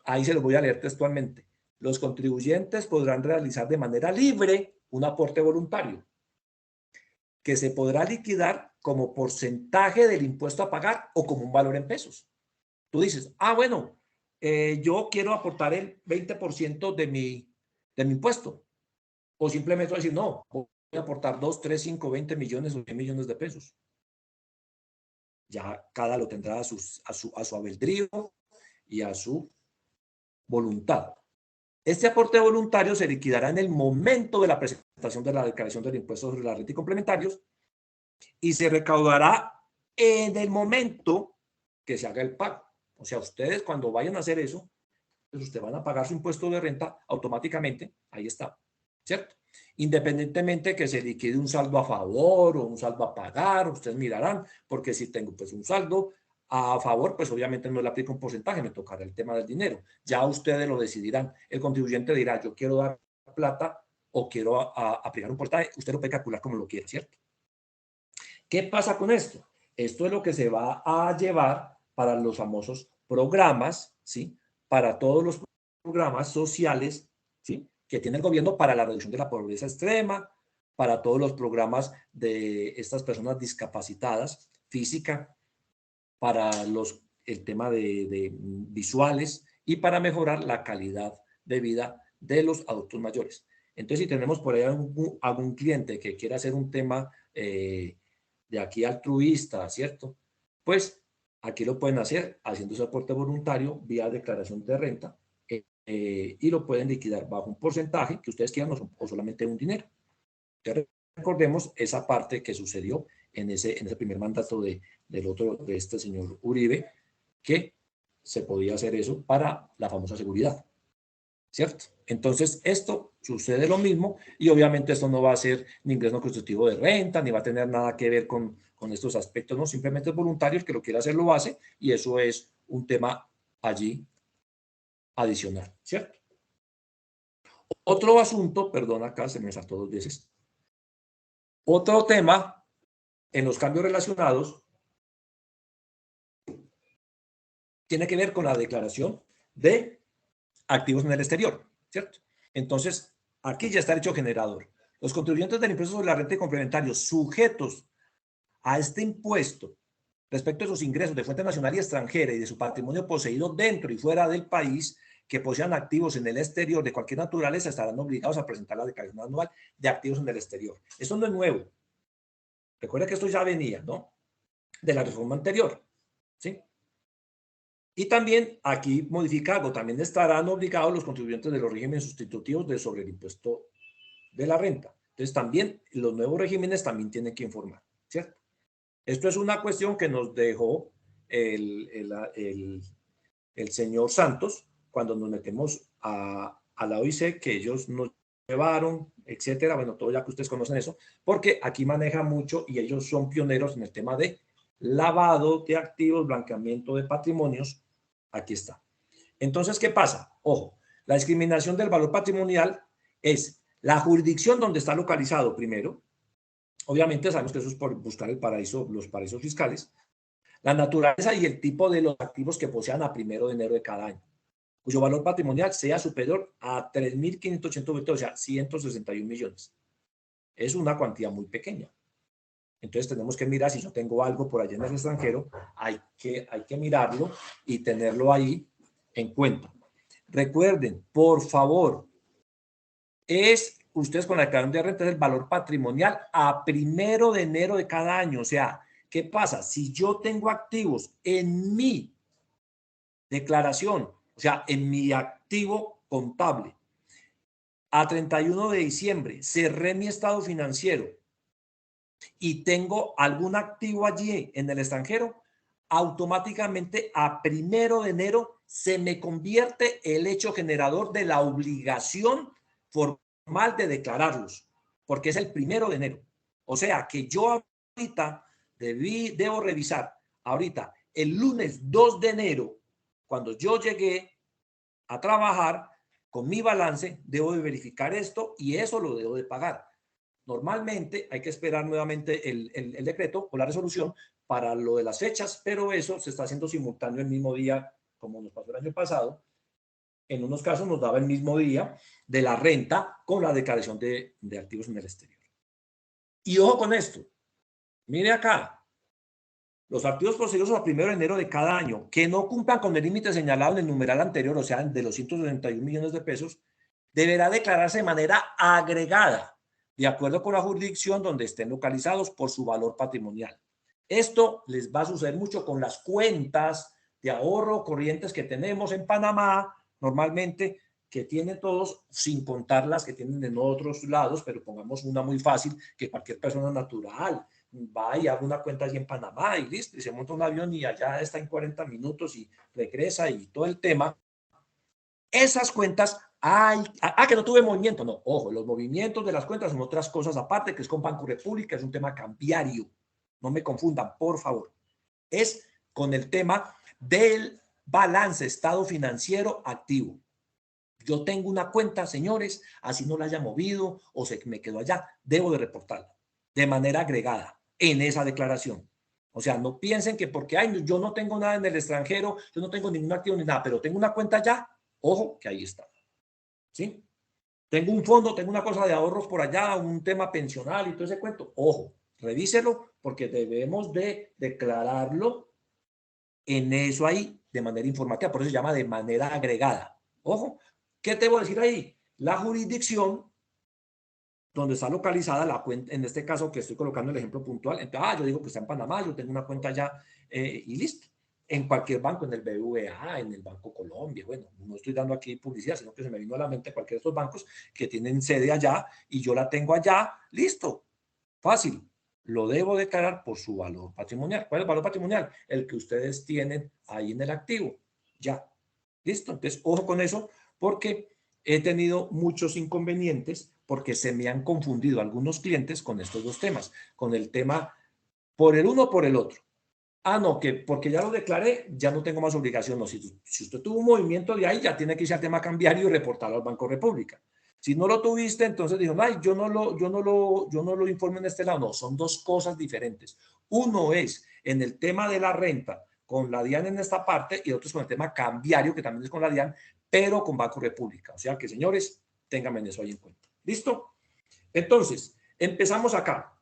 Ahí se los voy a leer textualmente. Los contribuyentes podrán realizar de manera libre un aporte voluntario que se podrá liquidar como porcentaje del impuesto a pagar o como un valor en pesos. Tú dices, bueno, yo quiero aportar el 20% de mi impuesto. O simplemente decir, no, voy a aportar 2, 3, 5, 20 millones o 10 millones de pesos. Ya cada lo tendrá a su albedrío y a su voluntad. Este aporte voluntario se liquidará en el momento de la presentación de la declaración del impuesto sobre la renta y complementarios y se recaudará en el momento que se haga el pago. O sea, ustedes cuando vayan a hacer eso, pues ustedes van a pagar su impuesto de renta automáticamente, ahí está, ¿cierto? Independientemente que se liquide un saldo a favor o un saldo a pagar, ustedes mirarán, porque si tengo pues un saldo a favor, pues obviamente no le aplico un porcentaje, me tocará el tema del dinero. Ya ustedes lo decidirán. El contribuyente dirá, yo quiero dar plata o quiero aplicar un porcentaje. Usted lo puede calcular como lo quiera, ¿cierto? ¿Qué pasa con esto? Esto es lo que se va a llevar para los famosos programas, ¿sí? Para todos los programas sociales, ¿sí? Que tiene el gobierno para la reducción de la pobreza extrema, para todos los programas de estas personas discapacitadas, física, para el tema de visuales y para mejorar la calidad de vida de los adultos mayores. Entonces, si tenemos por ahí algún cliente que quiera hacer un tema de aquí altruista, ¿cierto? Pues aquí lo pueden hacer haciendo su aporte voluntario vía declaración de renta y lo pueden liquidar bajo un porcentaje que ustedes quieran o solamente un dinero. Entonces, recordemos esa parte que sucedió en ese primer mandato de este señor Uribe, que se podía hacer eso para la famosa seguridad, ¿cierto? Entonces, esto sucede lo mismo y obviamente esto no va a ser ni ingreso no constitutivo de renta, ni va a tener nada que ver con estos aspectos, no, simplemente es voluntario, el que lo quiera hacer lo hace y eso es un tema allí adicional, ¿cierto? Otro asunto, perdón, acá se me saltó 2 veces. Otro tema en los cambios relacionados tiene que ver con la declaración de activos en el exterior, ¿cierto? Entonces, aquí ya está el hecho generador. Los contribuyentes del impuesto sobre la renta y complementarios sujetos a este impuesto respecto de sus ingresos de fuente nacional y extranjera y de su patrimonio poseído dentro y fuera del país que posean activos en el exterior de cualquier naturaleza estarán obligados a presentar la declaración anual de activos en el exterior. Esto no es nuevo. Recuerda que esto ya venía, ¿no? De la reforma anterior, ¿sí? Y también aquí modifica algo, también estarán obligados los contribuyentes de los regímenes sustitutivos sobre el impuesto de la renta. Entonces también los nuevos regímenes también tienen que informar, ¿cierto? Esto es una cuestión que nos dejó el señor Santos cuando nos metemos a la OIC, que ellos nos llevaron, etcétera. Bueno, todo ya que ustedes conocen eso, porque aquí maneja mucho y ellos son pioneros en el tema de lavado de activos, blanqueamiento de patrimonios. Aquí está. Entonces, ¿qué pasa? Ojo, la discriminación del valor patrimonial es la jurisdicción donde está localizado primero. Obviamente sabemos que eso es por buscar el paraíso, los paraísos fiscales. La naturaleza y el tipo de los activos que posean a 1 de enero de cada año, cuyo valor patrimonial sea superior a 3.580, o sea, 161 millones. Es una cuantía muy pequeña. Entonces tenemos que mirar si yo tengo algo por allá en el extranjero, hay que mirarlo y tenerlo ahí en cuenta. Recuerden, por favor, ustedes con la declaración de renta es el valor patrimonial a 1 de enero de cada año. O sea, ¿qué pasa? Si yo tengo activos en mi declaración, o sea, en mi activo contable, a 31 de diciembre, cerré mi estado financiero y tengo algún activo allí en el extranjero, automáticamente a 1 de enero se me convierte el hecho generador de la obligación formal de declararlos, porque es el 1 de enero. O sea que yo ahorita debo revisar, ahorita el lunes 2 de enero, cuando yo llegué a trabajar con mi balance, debo de verificar esto y eso lo debo de pagar. Normalmente hay que esperar nuevamente el decreto o la resolución para lo de las fechas, pero eso se está haciendo simultáneo el mismo día, como nos pasó el año pasado. En unos casos nos daba el mismo día de la renta con la declaración de activos en el exterior. Y ojo con esto, mire acá, los activos poseídos a 1 de enero de cada año que no cumplan con el límite señalado en el numeral anterior, o sea, de los 161 millones de pesos, deberá declararse de manera agregada, de acuerdo con la jurisdicción donde estén localizados por su valor patrimonial. Esto les va a suceder mucho con las cuentas de ahorro corrientes que tenemos en Panamá, normalmente, que tienen todos, sin contar las que tienen en otros lados, pero pongamos una muy fácil, que cualquier persona natural va y abre una cuenta allí en Panamá y listo, y se monta un avión y allá está en 40 minutos y regresa y todo el tema. Esas cuentas, que no tuve movimiento. No, ojo, los movimientos de las cuentas son otras cosas aparte, que es con Banco República, es un tema cambiario. No me confundan, por favor. Es con el tema del balance, estado financiero activo. Yo tengo una cuenta, señores, así no la haya movido o se me quedó allá, debo de reportarla de manera agregada en esa declaración. O sea, no piensen que porque yo no tengo nada en el extranjero, yo no tengo ningún activo ni nada, pero tengo una cuenta allá, ojo, que ahí está. ¿Sí? tengo un fondo, tengo una cosa de ahorros por allá, un tema pensional y todo ese cuento. Ojo, revíselo porque debemos de declararlo en eso ahí de manera informativa. Por eso se llama de manera agregada. Ojo, ¿qué te voy a decir ahí? La jurisdicción donde está localizada la cuenta, en este caso que estoy colocando el ejemplo puntual, entonces, yo digo que está en Panamá, yo tengo una cuenta allá y listo. En cualquier banco, en el BBVA, en el Banco Colombia, bueno, no estoy dando aquí publicidad, sino que se me vino a la mente cualquiera de estos bancos que tienen sede allá y yo la tengo allá, listo, fácil. Lo debo declarar por su valor patrimonial. ¿Cuál es el valor patrimonial? El que ustedes tienen ahí en el activo. Ya, listo. Entonces, ojo con eso, porque he tenido muchos inconvenientes porque se me han confundido algunos clientes con estos dos temas, con el tema por el uno o por el otro. Ah, no, que porque ya lo declaré, ya no tengo más obligación. No, si usted tuvo un movimiento de ahí, ya tiene que irse al tema cambiario y reportarlo al Banco República. Si no lo tuviste, entonces dijo, ay, yo no lo informo en este lado. No, son dos cosas diferentes. Uno es en el tema de la renta con la DIAN en esta parte y otro es con el tema cambiario, que también es con la DIAN, pero con Banco República. O sea que, señores, ténganme eso ahí en cuenta. ¿Listo? Entonces, empezamos acá.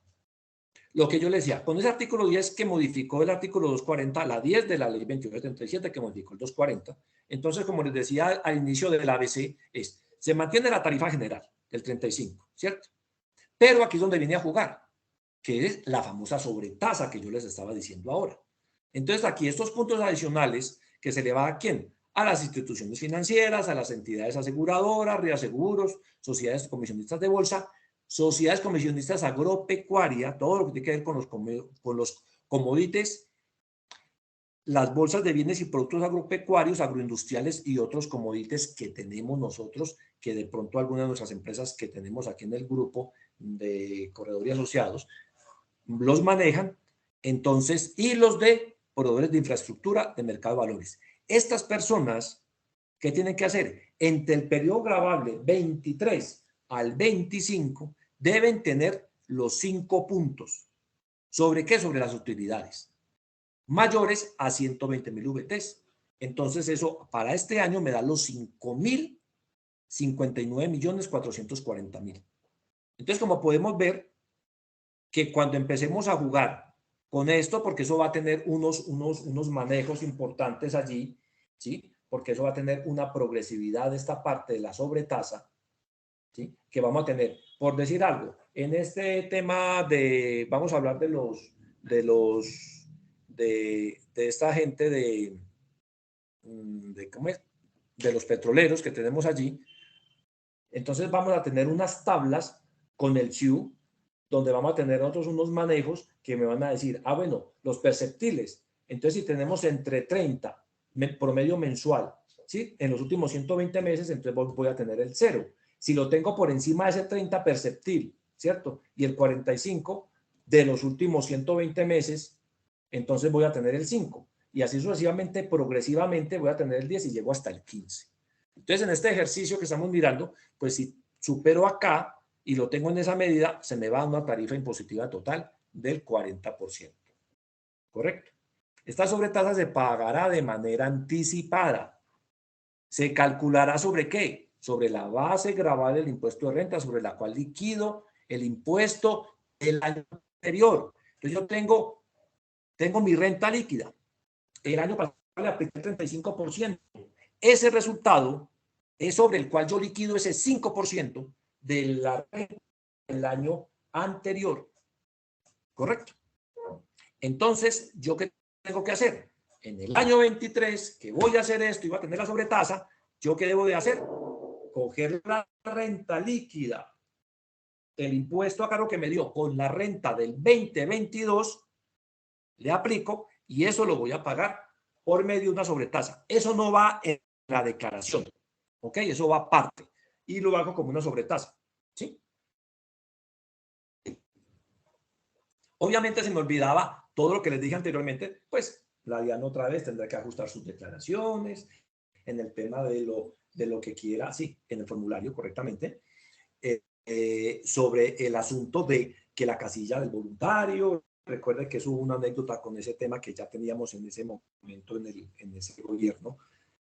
Lo que yo le decía, con ese artículo 10 que modificó el artículo 240, la 10 de la ley 2877 que modificó el 240, entonces, como les decía al inicio del ABC, se mantiene la tarifa general del 35, ¿cierto? Pero aquí es donde viene a jugar, que es la famosa sobretasa que yo les estaba diciendo ahora. Entonces, aquí estos puntos adicionales que se le va a ¿quién? A las instituciones financieras, a las entidades aseguradoras, reaseguros, sociedades comisionistas de bolsa, sociedades comisionistas agropecuarias, todo lo que tiene que ver con los commodities, las bolsas de bienes y productos agropecuarios, agroindustriales y otros commodities que tenemos nosotros, que de pronto algunas de nuestras empresas que tenemos aquí en el grupo de corredores asociados los manejan, entonces, y los de proveedores de infraestructura de mercado de valores. Estas personas, ¿qué tienen que hacer? Entre el periodo gravable 23 al 25, deben tener los 5 puntos. ¿Sobre qué? Sobre las utilidades mayores a 120.000 VTs. Entonces, eso para este año me da los 5.059.440.000. Entonces, como podemos ver, que cuando empecemos a jugar con esto, porque eso va a tener unos manejos importantes allí, ¿sí? Porque eso va a tener una progresividad de esta parte de la sobretasa, ¿sí? Que vamos a tener, por decir algo, en este tema vamos a hablar de esta gente ¿cómo es? De los petroleros que tenemos allí. Entonces vamos a tener unas tablas con el CIU, donde vamos a tener nosotros unos manejos que me van a decir, bueno, los perceptibles. Entonces, si tenemos entre 30 promedio mensual, ¿sí? En los últimos 120 meses, entonces voy a tener el 0. Si lo tengo por encima de ese 30 perceptil, ¿cierto? Y el 45 de los últimos 120 meses, entonces voy a tener el 5. Y así sucesivamente, progresivamente, voy a tener el 10 y llego hasta el 15. Entonces, en este ejercicio que estamos mirando, pues si supero acá y lo tengo en esa medida, se me va a una tarifa impositiva total del 40%. ¿Correcto? Esta sobretasa se pagará de manera anticipada. ¿Se calculará sobre qué? Sobre la base gravable del impuesto de renta, sobre la cual liquido el impuesto del año anterior. Entonces yo tengo mi renta líquida. El año pasado le apliqué el 35%. Ese resultado es sobre el cual yo liquido ese 5% de la renta del año anterior. ¿Correcto? Entonces, ¿yo qué tengo que hacer? En el año 23, que voy a hacer esto y voy a tener la sobretasa, ¿yo qué debo de hacer? Coger la renta líquida, el impuesto a cargo que me dio con la renta del 2022, le aplico y eso lo voy a pagar por medio de una sobretasa. Eso no va en la declaración, ¿ok? Eso va aparte y lo hago como una sobretasa, ¿sí? Obviamente se me olvidaba todo lo que les dije anteriormente, pues la DIAN otra vez tendrá que ajustar sus declaraciones en el tema de lo que quiera, sí, en el formulario correctamente, sobre el asunto de que la casilla del voluntario, recuerde que eso hubo una anécdota con ese tema que ya teníamos en ese momento en ese gobierno,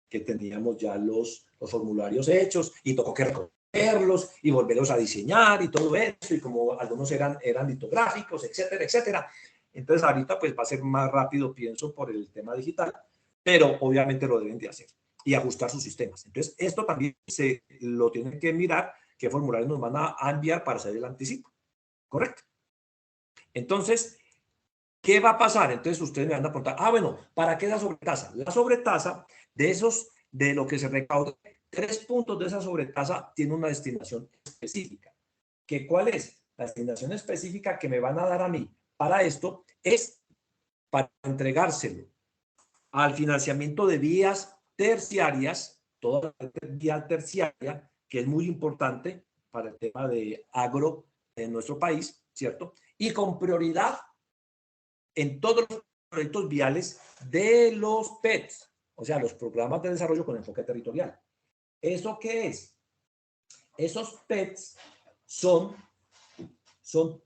que teníamos ya los formularios hechos y tocó que verlos y volverlos a diseñar y todo eso, y como algunos eran litográficos, etcétera, etcétera. Entonces ahorita pues va a ser más rápido, pienso, por el tema digital, pero obviamente lo deben de hacer y ajustar sus sistemas. Entonces esto también se lo tienen que mirar, qué formularios nos van a enviar para hacer el anticipo, ¿correcto? Entonces, ¿qué va a pasar? Entonces ustedes me van a preguntar, bueno, ¿para qué la sobretasa? La sobretasa de lo que se recauda, 3 puntos de esa sobretasa tiene una destinación específica. ¿Cuál es? La destinación específica que me van a dar a mí para esto es para entregárselo al financiamiento de vías terciarias, toda la vía terciaria, que es muy importante para el tema de agro en nuestro país, ¿cierto? Y con prioridad en todos los proyectos viales de los PETs, o sea, los programas de desarrollo con enfoque territorial. ¿Eso qué es? Esos PETs son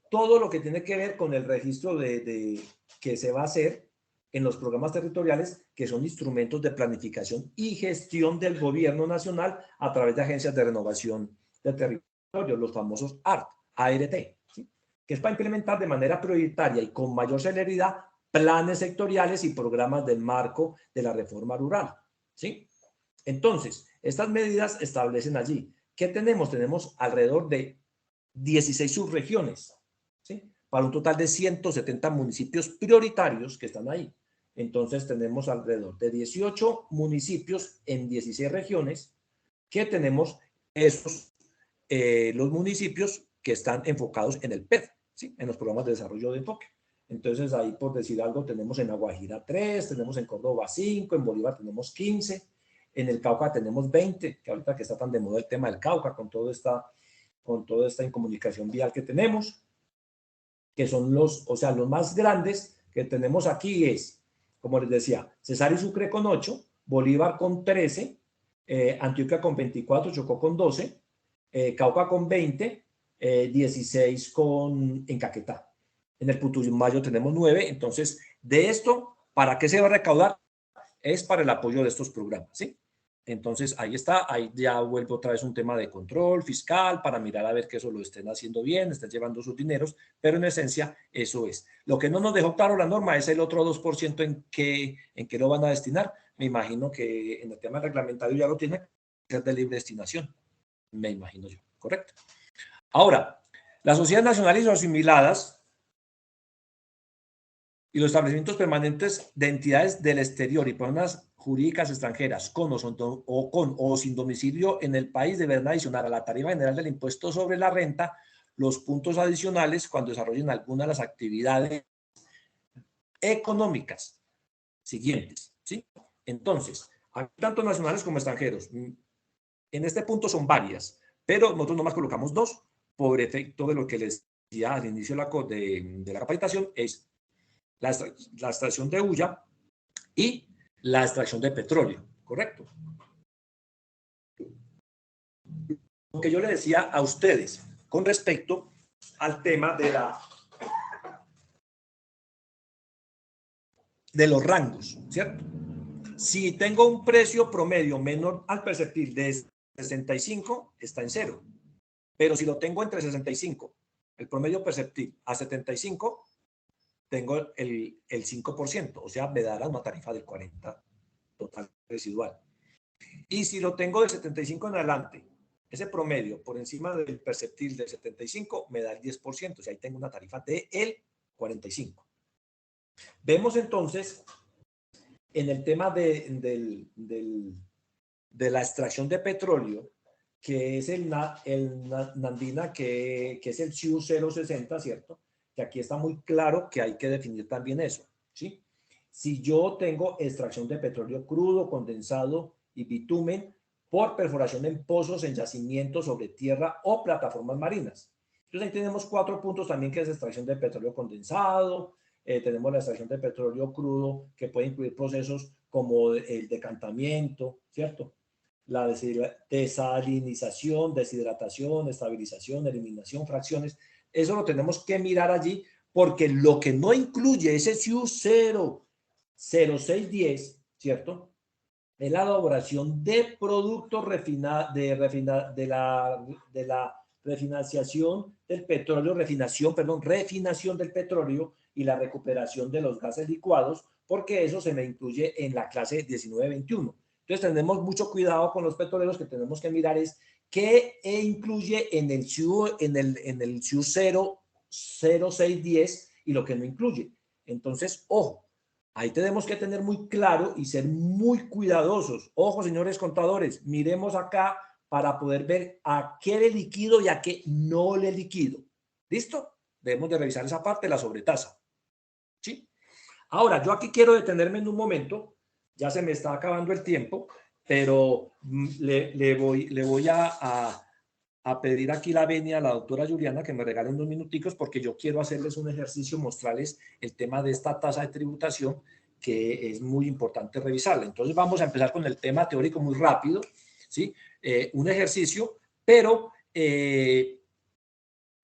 todo lo que tiene que ver con el registro que se va a hacer en los programas territoriales, que son instrumentos de planificación y gestión del gobierno nacional a través de agencias de renovación del territorio, los famosos ART, ¿sí? Que es para implementar de manera prioritaria y con mayor celeridad planes sectoriales y programas del marco de la reforma rural, ¿sí? Entonces, estas medidas establecen allí. ¿Qué tenemos? Tenemos alrededor de 16 subregiones, ¿sí? Para un total de 170 municipios prioritarios que están ahí. Entonces tenemos alrededor de 18 municipios en 16 regiones que tenemos los municipios que están enfocados en el PED, ¿sí? En los programas de desarrollo de enfoque. Entonces ahí, por decir algo, tenemos en La Guajira 3, tenemos en Córdoba 5, en Bolívar tenemos 15, en el Cauca tenemos 20, que ahorita que está tan de moda el tema del Cauca con toda esta incomunicación vial que tenemos, que son los más grandes que tenemos aquí es, como les decía, Cesar y Sucre con 8, Bolívar con 13, Antioquia con 24, Chocó con 12, Cauca con 20, 16 en Caquetá. En el Putumayo tenemos 9, entonces, de esto, ¿para qué se va a recaudar? Es para el apoyo de estos programas, ¿sí? Entonces, ahí está, ahí ya vuelve otra vez un tema de control fiscal para mirar a ver que eso lo estén haciendo bien, estén llevando sus dineros, pero en esencia eso es. Lo que no nos dejó claro la norma es el otro 2% en qué lo van a destinar. Me imagino que en el tema reglamentario ya lo tiene que ser de libre destinación, me imagino yo, ¿correcto? Ahora, las sociedades nacionales o asimiladas y los establecimientos permanentes de entidades del exterior y personas jurídicas extranjeras con o sin domicilio en el país deberán adicionar a la tarifa general del impuesto sobre la renta los puntos adicionales cuando desarrollen alguna de las actividades económicas siguientes, ¿sí? Entonces, tanto nacionales como extranjeros. En este punto son varias, pero nosotros nomás colocamos 2 por efecto de lo que les decía al inicio de la capacitación, es la extracción de hulla y la extracción de petróleo, ¿correcto? Lo que yo le decía a ustedes con respecto al tema de los rangos, ¿cierto? Si tengo un precio promedio menor al perceptible de 65, está en 0. Pero si lo tengo entre 65, el promedio perceptible a 75, tengo el 5%, o sea, me dará una tarifa del 40% total residual. Y si lo tengo del 75 en adelante, ese promedio por encima del perceptible del 75 me da el 10%, o sea, ahí tengo una tarifa del 45%. Vemos entonces en el tema de la extracción de petróleo, que es el Nandina, que es el CIU 060, ¿cierto? Que aquí está muy claro que hay que definir también eso, ¿sí? Si yo tengo extracción de petróleo crudo, condensado y bitumen por perforación en pozos, en yacimientos sobre tierra o plataformas marinas. Entonces ahí tenemos 4 puntos también, que es extracción de petróleo condensado, tenemos la extracción de petróleo crudo, que puede incluir procesos como el decantamiento, ¿cierto? La desalinización, deshidratación, estabilización, eliminación, fracciones. Eso lo tenemos que mirar allí, porque lo que no incluye ese CIU 00610, ¿cierto? es la elaboración de productos de la refinanciación del petróleo, refinación del petróleo y la recuperación de los gases licuados, porque eso se me incluye en la clase 19-21. Entonces tenemos mucho cuidado con los petroleros, que tenemos que mirar es qué incluye en el SIU, en el SIU 0610 y lo que no incluye. Entonces, ojo, ahí tenemos que tener muy claro y ser muy cuidadosos. Ojo, señores contadores, miremos acá para poder ver a qué le liquido y a qué no le liquido. ¿Listo? Debemos de revisar esa parte de la sobretasa. ¿Sí? Ahora, yo aquí quiero detenerme en un momento. Ya se me está acabando el tiempo, pero le voy a pedir aquí la venia a la doctora Juliana que me regalen 2 minuticos, porque yo quiero hacerles un ejercicio, mostrarles el tema de esta tasa de tributación, que es muy importante revisarla. Entonces vamos a empezar con el tema teórico muy rápido, ¿sí? Un ejercicio, pero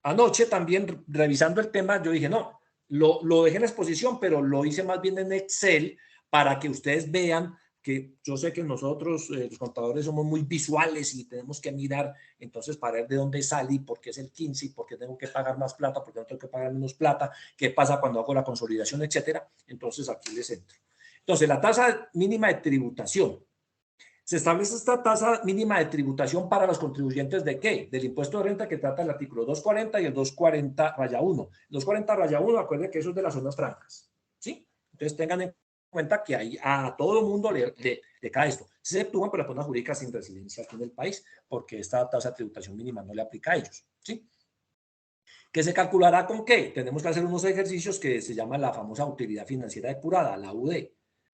anoche también revisando el tema, yo dije, no, lo dejé en exposición, pero lo hice más bien en Excel para que ustedes vean que yo sé que nosotros, los contadores, somos muy visuales y tenemos que mirar, entonces, para ver de dónde sale y por qué es el 15 y por qué tengo que pagar más plata, por qué no tengo que pagar menos plata, qué pasa cuando hago la consolidación, etcétera. Entonces, aquí les entro. Entonces, la tasa mínima de tributación. Se establece esta tasa mínima de tributación para los contribuyentes ¿de qué? Del impuesto de renta, que trata el artículo 240 y el 240-1. 240-1, acuérdense que eso es de las zonas francas, ¿sí? Entonces tengan en cuenta que ahí a todo el mundo le cae esto. Se exceptúan por las personas jurídicas sin residencia aquí en el país, porque esta tasa de tributación mínima no le aplica a ellos, ¿sí? ¿Qué se calculará con qué? Tenemos que hacer unos ejercicios que se llama la famosa utilidad financiera depurada, la UD,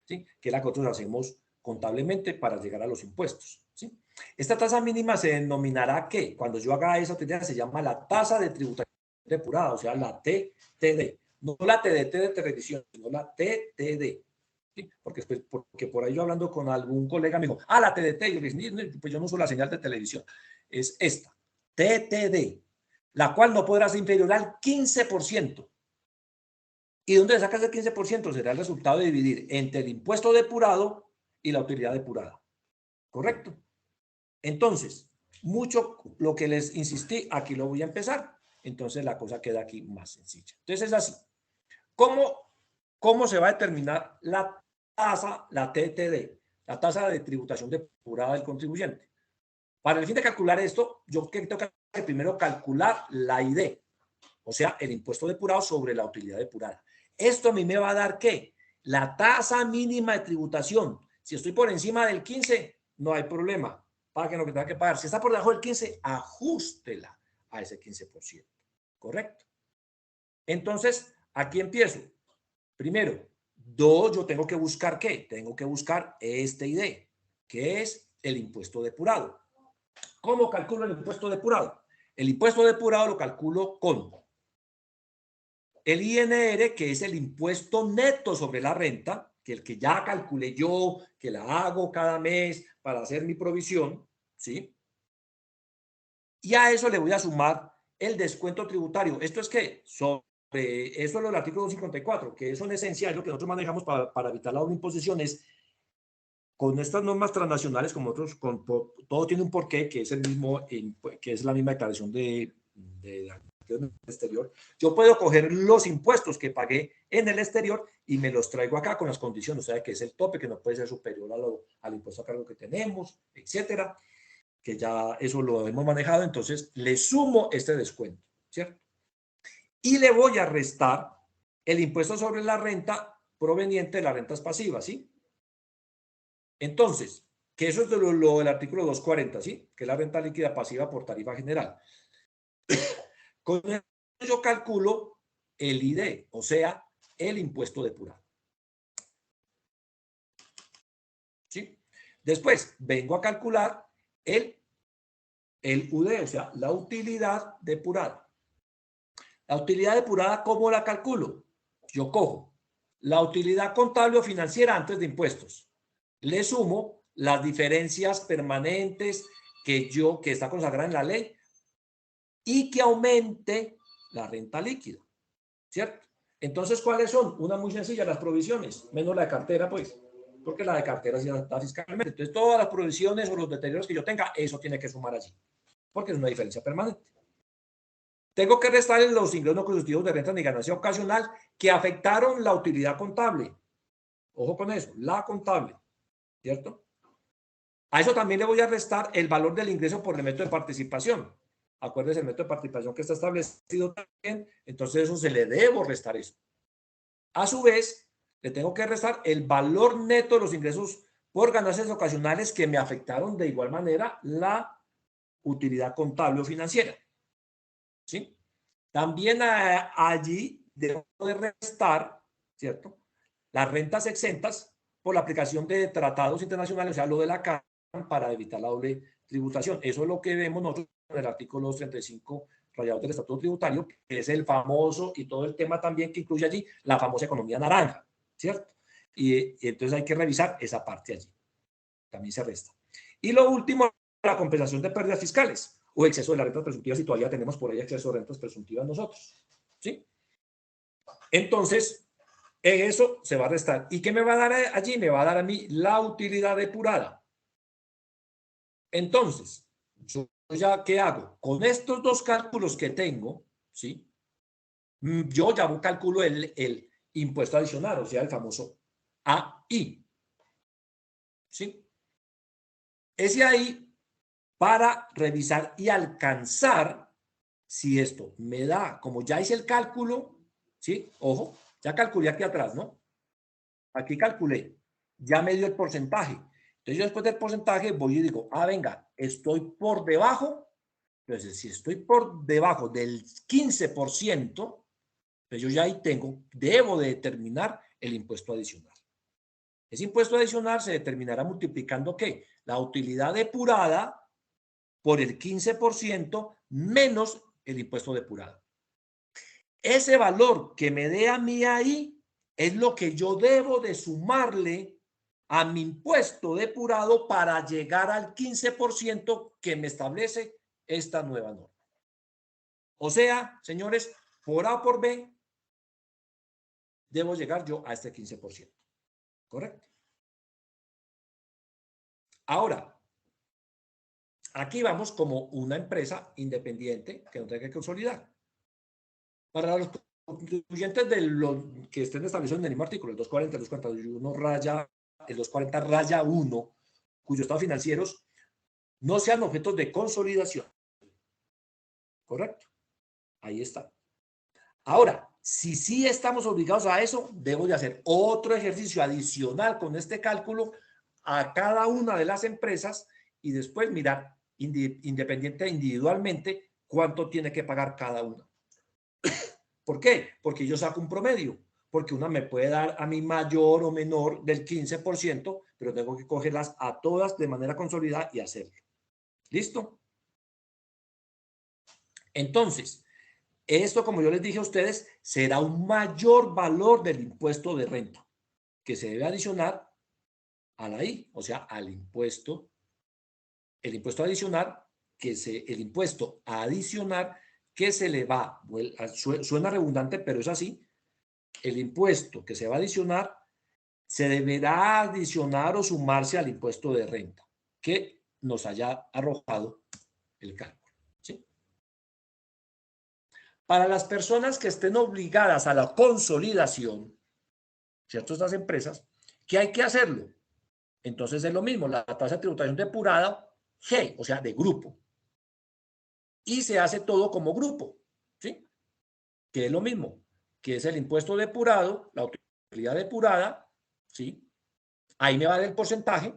¿sí? Que es la que nosotros hacemos contablemente para llegar a los impuestos, ¿sí? Esta tasa mínima se denominará ¿qué? Cuando yo haga esa utilidad se llama la tasa de tributación depurada, o sea, la TTD. No la TDT de televisión, sino la TTD. ¿Sí? Porque por ahí yo hablando con algún colega me dijo, la TDT, yo le dije, pues yo no uso la señal de televisión, es esta, TTD, la cual no podrá ser inferior al 15%. ¿Y dónde sacas el 15%? Será el resultado de dividir entre el impuesto depurado y la utilidad depurada. ¿Correcto? Entonces, mucho lo que les insistí, aquí lo voy a empezar. Entonces la cosa queda aquí más sencilla. Entonces es así. ¿Cómo se va a determinar la tasa, la TTD, la tasa de tributación depurada del contribuyente? Para el fin de calcular esto, yo tengo que primero calcular la ID, o sea, el impuesto depurado sobre la utilidad depurada. Esto a mí me va a dar ¿qué? La tasa mínima de tributación. Si estoy por encima del 15, no hay problema. Paguen lo que tenga que pagar. Si está por debajo del 15, ajústela a ese 15%. ¿Correcto? Entonces, aquí empiezo. Primero, yo tengo que buscar ¿qué? Tengo que buscar este ID, que es el impuesto depurado. ¿Cómo calculo el impuesto depurado? El impuesto depurado lo calculo con el INR, que es el impuesto neto sobre la renta, que el que ya calculé yo, que la hago cada mes para hacer mi provisión, ¿sí? Y a eso le voy a sumar el descuento tributario. ¿Esto es qué? Sobre eso es el artículo 254, que eso en esencia es lo que nosotros manejamos para evitar la doble imposición, es con estas normas transnacionales, como otros, todo tiene un porqué, que es el mismo, que es la misma declaración de el exterior. Yo puedo coger los impuestos que pagué en el exterior y me los traigo acá con las condiciones, o sea, que es el tope, que no puede ser superior al impuesto a cargo que tenemos, etcétera, que ya eso lo hemos manejado. Entonces le sumo este descuento, ¿cierto? Y le voy a restar el impuesto sobre la renta proveniente de las rentas pasivas, ¿sí? Entonces, que eso es lo del artículo 240, ¿sí? Que es la renta líquida pasiva por tarifa general. Con eso yo calculo el ID, o sea, el impuesto depurado. ¿Sí? Después vengo a calcular el UD, o sea, la utilidad depurada. La utilidad depurada, ¿cómo la calculo? Yo cojo la utilidad contable o financiera antes de impuestos. Le sumo las diferencias permanentes que está consagrada en la ley y que aumente la renta líquida, ¿cierto? Entonces, ¿cuáles son? Una muy sencilla, las provisiones, menos la cartera, pues. porque la de cartera sí está fiscalmente. Entonces, todas las provisiones o los deterioros que yo tenga, eso tiene que sumar allí, porque es una diferencia permanente. Tengo que restar los ingresos no constitutivos de renta ni ganancia ocasional que afectaron la utilidad contable. Ojo con eso, la contable, ¿cierto? A eso también le voy a restar el valor del ingreso por el método de participación. Acuérdense el método de participación que está establecido también, entonces eso se le debo restar eso. A su vez, le tengo que restar el valor neto de los ingresos por ganancias ocasionales que me afectaron de igual manera la utilidad contable o financiera. ¿Sí? También allí debo de restar, ¿cierto?, las rentas exentas por la aplicación de tratados internacionales, o sea, lo de la CAN, para evitar la doble tributación. Eso es lo que vemos nosotros en el artículo 235 rayado del Estatuto Tributario, que es el famoso, y todo el tema también que incluye allí, la famosa economía naranja, ¿cierto? Y entonces hay que revisar esa parte allí. También se resta. Y lo último, la compensación de pérdidas fiscales o exceso de las rentas presuntivas, si todavía tenemos por ahí exceso de rentas presuntivas nosotros, ¿sí? Entonces, eso se va a restar. ¿Y qué me va a dar allí? Me va a dar a mí la utilidad depurada. Entonces, yo ya, ¿qué hago? Con estos dos cálculos que tengo, ¿sí? Yo ya calculo el impuesto adicional, o sea, el famoso AI, ¿sí? Ese ahí para revisar y alcanzar si esto me da, como ya hice el cálculo, ¿sí? Ojo, ya calculé aquí atrás, ¿no? Aquí calculé, ya me dio el porcentaje. Entonces yo después del porcentaje voy y digo, venga, estoy por debajo. Entonces, si estoy por debajo del 15%, pues yo ya ahí debo de determinar el impuesto adicional. Ese impuesto adicional se determinará multiplicando ¿qué? La utilidad depurada por el 15% menos el impuesto depurado. Ese valor que me dé a mí ahí es lo que yo debo de sumarle a mi impuesto depurado para llegar al 15% que me establece esta nueva norma. O sea, señores, por A o por B, debo llegar yo a este 15%. ¿Correcto? Ahora, aquí vamos como una empresa independiente que no tenga que consolidar. Para los contribuyentes de los que estén establecidos en el mismo artículo, el 240, el 241 raya, el 240 raya 1, cuyos estados financieros no sean objetos de consolidación. ¿Correcto? Ahí está. Ahora, si sí estamos obligados a eso, debo de hacer otro ejercicio adicional con este cálculo a cada una de las empresas y después mirar independiente individualmente cuánto tiene que pagar cada una. ¿Por qué? Porque yo saco un promedio, porque una me puede dar a mí mayor o menor del 15%, pero tengo que cogerlas a todas de manera consolidada y hacerlo. ¿Listo? Entonces, esto, como yo les dije a ustedes, será un mayor valor del impuesto de renta que se debe adicionar a la I, o sea, al impuesto, el impuesto adicional, el impuesto adicional que se le va, suena redundante, pero es así, el impuesto que se va a adicionar se deberá adicionar o sumarse al impuesto de renta que nos haya arrojado el cálculo. ¿Sí? Para las personas que estén obligadas a la consolidación, ¿cierto? Estas empresas, ¿qué hay que hacerlo? Entonces es lo mismo, la tasa de tributación depurada G, o sea, de grupo. Y se hace todo como grupo, ¿sí? Que es lo mismo, que es el impuesto depurado, la utilidad depurada, ¿sí? Ahí me va a dar el porcentaje.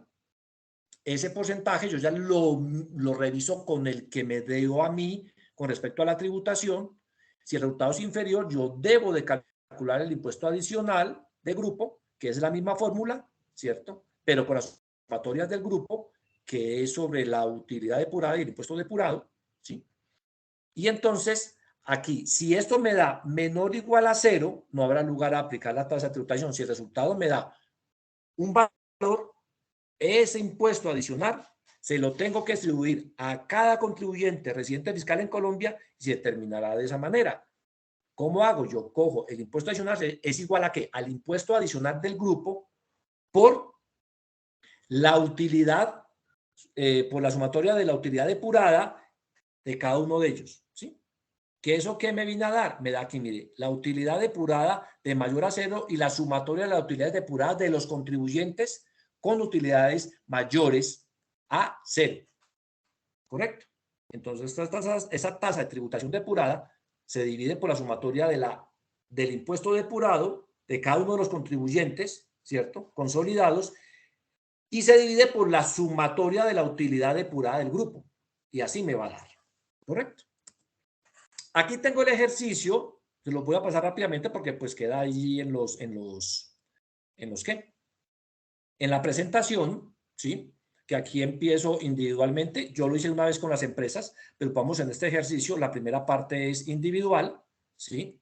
Ese porcentaje yo ya lo reviso con el que me dio a mí con respecto a la tributación. Si el resultado es inferior, yo debo de calcular el impuesto adicional de grupo, que es la misma fórmula, ¿cierto? Pero con las sumatorias del grupo, que es sobre la utilidad depurada y el impuesto depurado, ¿sí? Y entonces, aquí, si esto me da menor o igual a 0, no habrá lugar a aplicar la tasa de tributación. Si el resultado me da un valor, ese impuesto adicional se lo tengo que distribuir a cada contribuyente residente fiscal en Colombia y se determinará de esa manera. ¿Cómo hago? Yo cojo el impuesto adicional, es igual a ¿qué? Al impuesto adicional del grupo por la utilidad, por la sumatoria de la utilidad depurada de cada uno de ellos, ¿sí? ¿Que eso qué me viene a dar? Me da aquí, mire, la utilidad depurada de mayor a cero y la sumatoria de las utilidades depuradas de los contribuyentes con utilidades mayores a cero. ¿Correcto? Entonces, esa tasa de tributación depurada se divide por la sumatoria del impuesto depurado de cada uno de los contribuyentes, ¿cierto? Consolidados, y se divide por la sumatoria de la utilidad depurada del grupo. Y así me va a dar. ¿Correcto? Aquí tengo el ejercicio, se lo voy a pasar rápidamente porque pues queda ahí en ¿qué? En la presentación, ¿sí? Que aquí empiezo individualmente. Yo lo hice una vez con las empresas, pero vamos en este ejercicio. La primera parte es individual, ¿sí?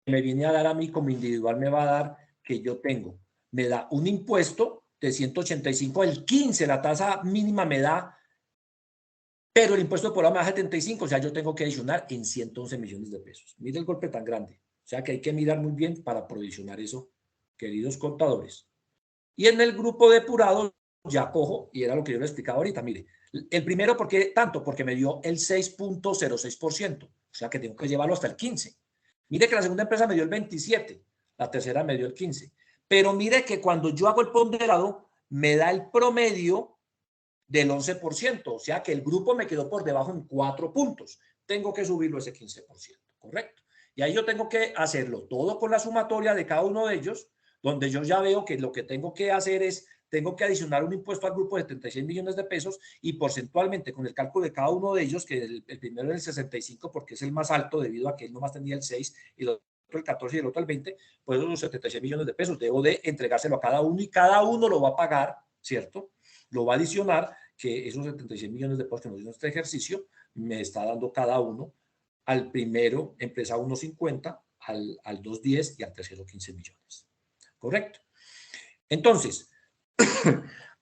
Me viene a dar a mí como individual, me va a dar que yo tengo, me da un impuesto de 185, el 15, la tasa mínima me da, pero el impuesto por ahora me da 75, o sea, yo tengo que adicionar en 111 millones de pesos. Mire el golpe tan grande. O sea, que hay que mirar muy bien para provisionar eso, queridos contadores. Y en el grupo depurado ya cojo, y era lo que yo le explicaba ahorita, mire, el primero, ¿por qué tanto? Porque me dio el 6.06%, o sea que tengo que llevarlo hasta el 15%. Mire que la segunda empresa me dio el 27%, la tercera me dio el 15%. Pero mire que cuando yo hago el ponderado, me da el promedio del 11%, o sea que el grupo me quedó por debajo en 4 puntos. Tengo que subirlo ese 15%, ¿correcto? Y ahí yo tengo que hacerlo todo con la sumatoria de cada uno de ellos, donde yo ya veo que lo que tengo que hacer es, tengo que adicionar un impuesto al grupo de 36 millones de pesos y porcentualmente con el cálculo de cada uno de ellos, que el primero es el 65 porque es el más alto debido a que él nomás tenía el 6 y el otro el 14 y el otro el 20, pues los 76 millones de pesos debo de entregárselo a cada uno y cada uno lo va a pagar, ¿cierto? Lo va a adicionar, que esos 76 millones de pesos que nos dio este ejercicio me está dando cada uno al primero, empresa 1.50, al 2.10 y al tercero 15 millones. ¿Correcto? Entonces,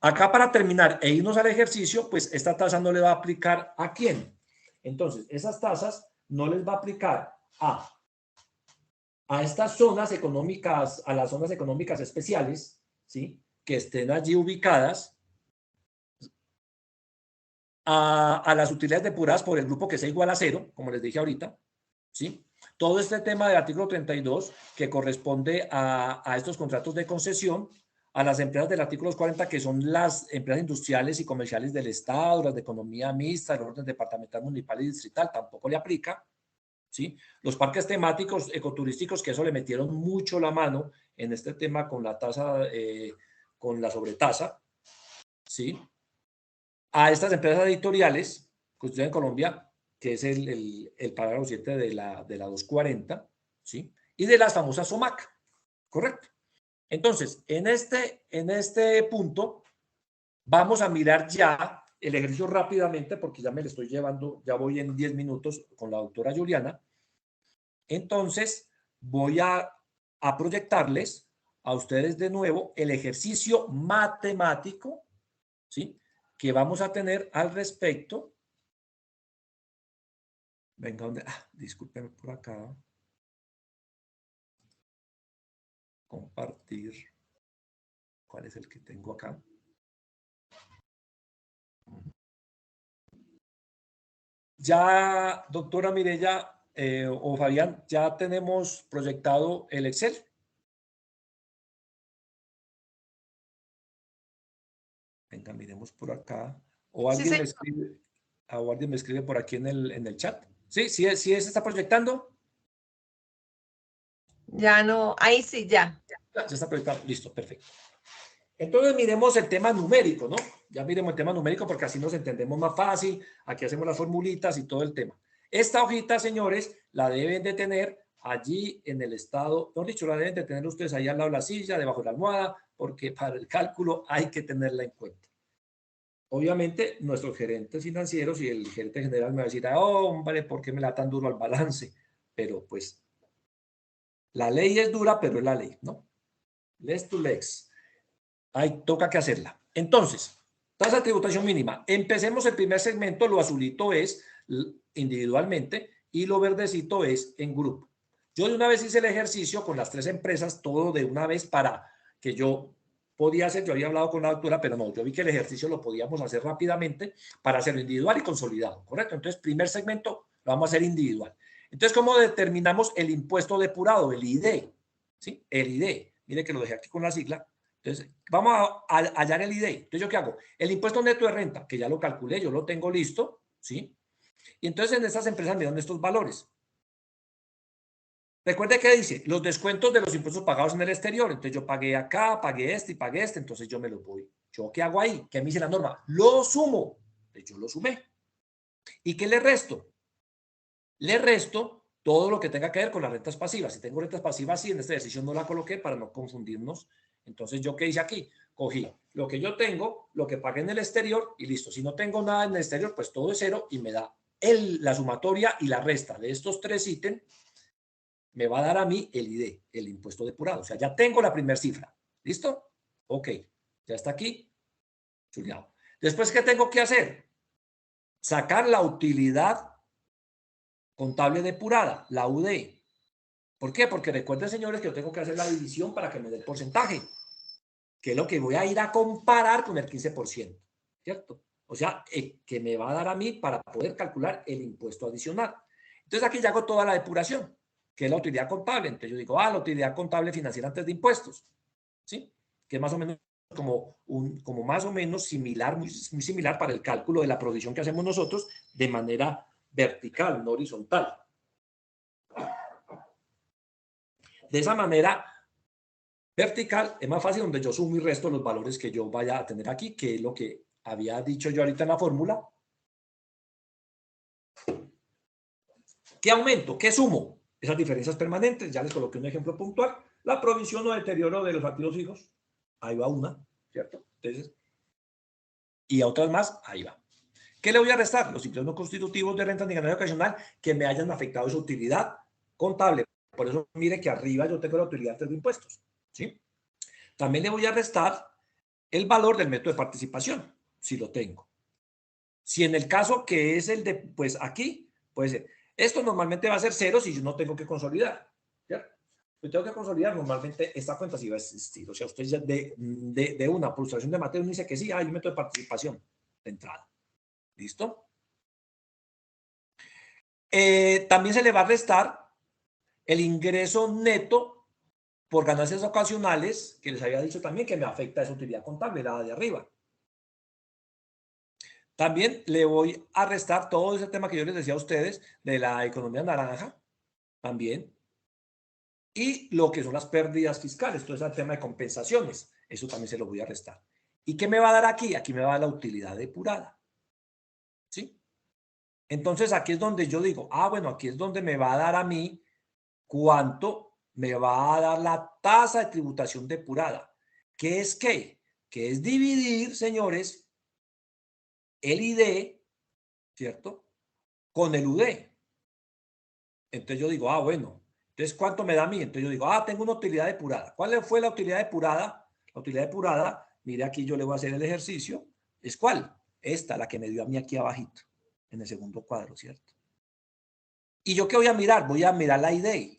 acá para terminar e irnos al ejercicio, pues esta tasa no le va a aplicar ¿a quién? Entonces, esas tasas no les va a aplicar a estas zonas económicas, a las zonas económicas especiales, ¿sí? Que estén allí ubicadas, a las utilidades depuradas por el grupo que sea igual a cero, como les dije ahorita, ¿sí? Todo este tema del artículo 32 que corresponde a estos contratos de concesión, a las empresas del artículo 40 que son las empresas industriales y comerciales del Estado, las de economía mixta, el orden departamental, municipal y distrital, tampoco le aplica, ¿sí? Los parques temáticos ecoturísticos, que eso le metieron mucho la mano en este tema con la tasa, con la sobretasa, ¿sí? A estas empresas editoriales que usted en Colombia, que es el parágrafo 7 de la 240, ¿sí? Y de las famosas SOMAC, ¿correcto? Entonces, en este punto, vamos a mirar ya el ejercicio rápidamente, porque ya me lo estoy llevando, ya voy en 10 minutos con la doctora Juliana. Entonces, voy a proyectarles a ustedes de nuevo el ejercicio matemático, ¿sí? Que vamos a tener al respecto. Venga, donde, discúlpenme por acá. Compartir. ¿Cuál es el que tengo acá? Ya, doctora Mireya o Fabián, ya tenemos proyectado el Excel. Venga, miremos por acá. O alguien, sí, me escribe por aquí en el chat. Sí, sí, sí, se está proyectando. Ya no, ahí sí, ya. Ya está proyectado, listo, perfecto. Entonces miremos el tema numérico, ¿no? Ya miremos el tema numérico porque así nos entendemos más fácil. Aquí hacemos las formulitas y todo el tema. Esta hojita, señores, la deben de tener allí en el estado, mejor dicho, la deben de tener ustedes ahí al lado de la silla, debajo de la almohada, porque para el cálculo hay que tenerla en cuenta. Obviamente, nuestros gerentes financieros y el gerente general me va a decir, hombre, ¿por qué me la tan duro al balance? Pero pues, la ley es dura, pero es la ley, ¿no? Lex to lex. Ahí toca que hacerla. Entonces, tasa de tributación mínima. Empecemos el primer segmento. Lo azulito es individualmente y lo verdecito es en grupo. Yo de una vez hice el ejercicio con las 3 empresas, todo de una vez para que yo podía hacer, yo había hablado con la doctora, pero no, yo vi que el ejercicio lo podíamos hacer rápidamente para hacerlo individual y consolidado, ¿correcto? Entonces, primer segmento lo vamos a hacer individual. Entonces, ¿cómo determinamos el impuesto depurado? El ID, ¿sí? El ID. Mire que lo dejé aquí con la sigla. Entonces, vamos a hallar el ID. Entonces, ¿yo qué hago? El impuesto neto de renta, que ya lo calculé, yo lo tengo listo, ¿sí? Y entonces en estas empresas me dan estos valores. Recuerde que dice los descuentos de los impuestos pagados en el exterior. Entonces yo pagué acá, pagué este y pagué este. Entonces yo me lo voy. ¿Yo qué hago ahí? ¿Qué me dice la norma? Lo sumo. Entonces yo lo sumé. ¿Y qué le resto? Le resto todo lo que tenga que ver con las rentas pasivas. Si tengo rentas pasivas, sí, en esta decisión no la coloqué para no confundirnos. Entonces yo qué hice aquí? Cogí lo que yo tengo, lo que pagué en el exterior y listo. Si no tengo nada en el exterior, pues todo es cero y me da la sumatoria y la resta de estos tres ítems. Me va a dar a mí el ID, el impuesto depurado. O sea, ya tengo la primera cifra. ¿Listo? Ok. Ya está aquí. Chuleado. Después, ¿qué tengo que hacer? Sacar la utilidad contable depurada, la UD. ¿Por qué? Porque recuerden, señores, que yo tengo que hacer la división para que me dé el porcentaje, que es lo que voy a ir a comparar con el 15%. ¿Cierto? O sea, que me va a dar a mí para poder calcular el impuesto adicional. Entonces, aquí ya hago toda la depuración, que es la utilidad contable. Entonces yo digo, la utilidad contable financiera antes de impuestos, ¿sí? Que es más o menos como más o menos similar, muy similar para el cálculo de la provisión que hacemos nosotros de manera vertical, no horizontal. De esa manera vertical es más fácil, donde yo sumo y resto los valores que yo vaya a tener aquí, que es lo que había dicho yo ahorita en la fórmula. ¿Qué aumento? ¿Qué sumo? Esas diferencias permanentes, ya les coloqué un ejemplo puntual. La provisión o deterioro de los activos fijos, ahí va una, ¿cierto? Entonces, y a otras más, ahí va. ¿Qué le voy a restar? Los ingresos no constitutivos de renta ni ganancia ocasional que me hayan afectado su utilidad contable. Por eso, mire que arriba yo tengo la utilidad de impuestos, ¿sí? También le voy a restar el valor del método de participación, si lo tengo. Si en el caso que es el de, pues aquí, puede ser. Esto normalmente va a ser cero si yo no tengo que consolidar. ¿Cierto? Yo tengo que consolidar, normalmente esta cuenta sí va a existir. O sea, usted ya de una frustración de Mateo dice que sí, hay un método de participación de entrada. ¿Listo? También se le va a restar el ingreso neto por ganancias ocasionales, que les había dicho también que me afecta esa utilidad contable, la de arriba. También le voy a restar todo ese tema que yo les decía a ustedes de la economía naranja, también. Y lo que son las pérdidas fiscales, todo ese tema de compensaciones, eso también se lo voy a restar. ¿Y qué me va a dar aquí? Aquí me va a dar la utilidad depurada. ¿Sí? Entonces aquí es donde yo digo, bueno, aquí es donde me va a dar a mí cuánto me va a dar la tasa de tributación depurada. ¿Qué es qué? Que es dividir, señores, el ID, ¿cierto? Con el UD. Entonces yo digo, bueno, entonces ¿cuánto me da a mí? Entonces yo digo, tengo una utilidad depurada. ¿Cuál fue la utilidad depurada? La utilidad depurada, mire aquí yo le voy a hacer el ejercicio. ¿Es cuál? Esta, la que me dio a mí aquí abajito, en el segundo cuadro, ¿cierto? ¿Y yo qué voy a mirar? Voy a mirar la ID,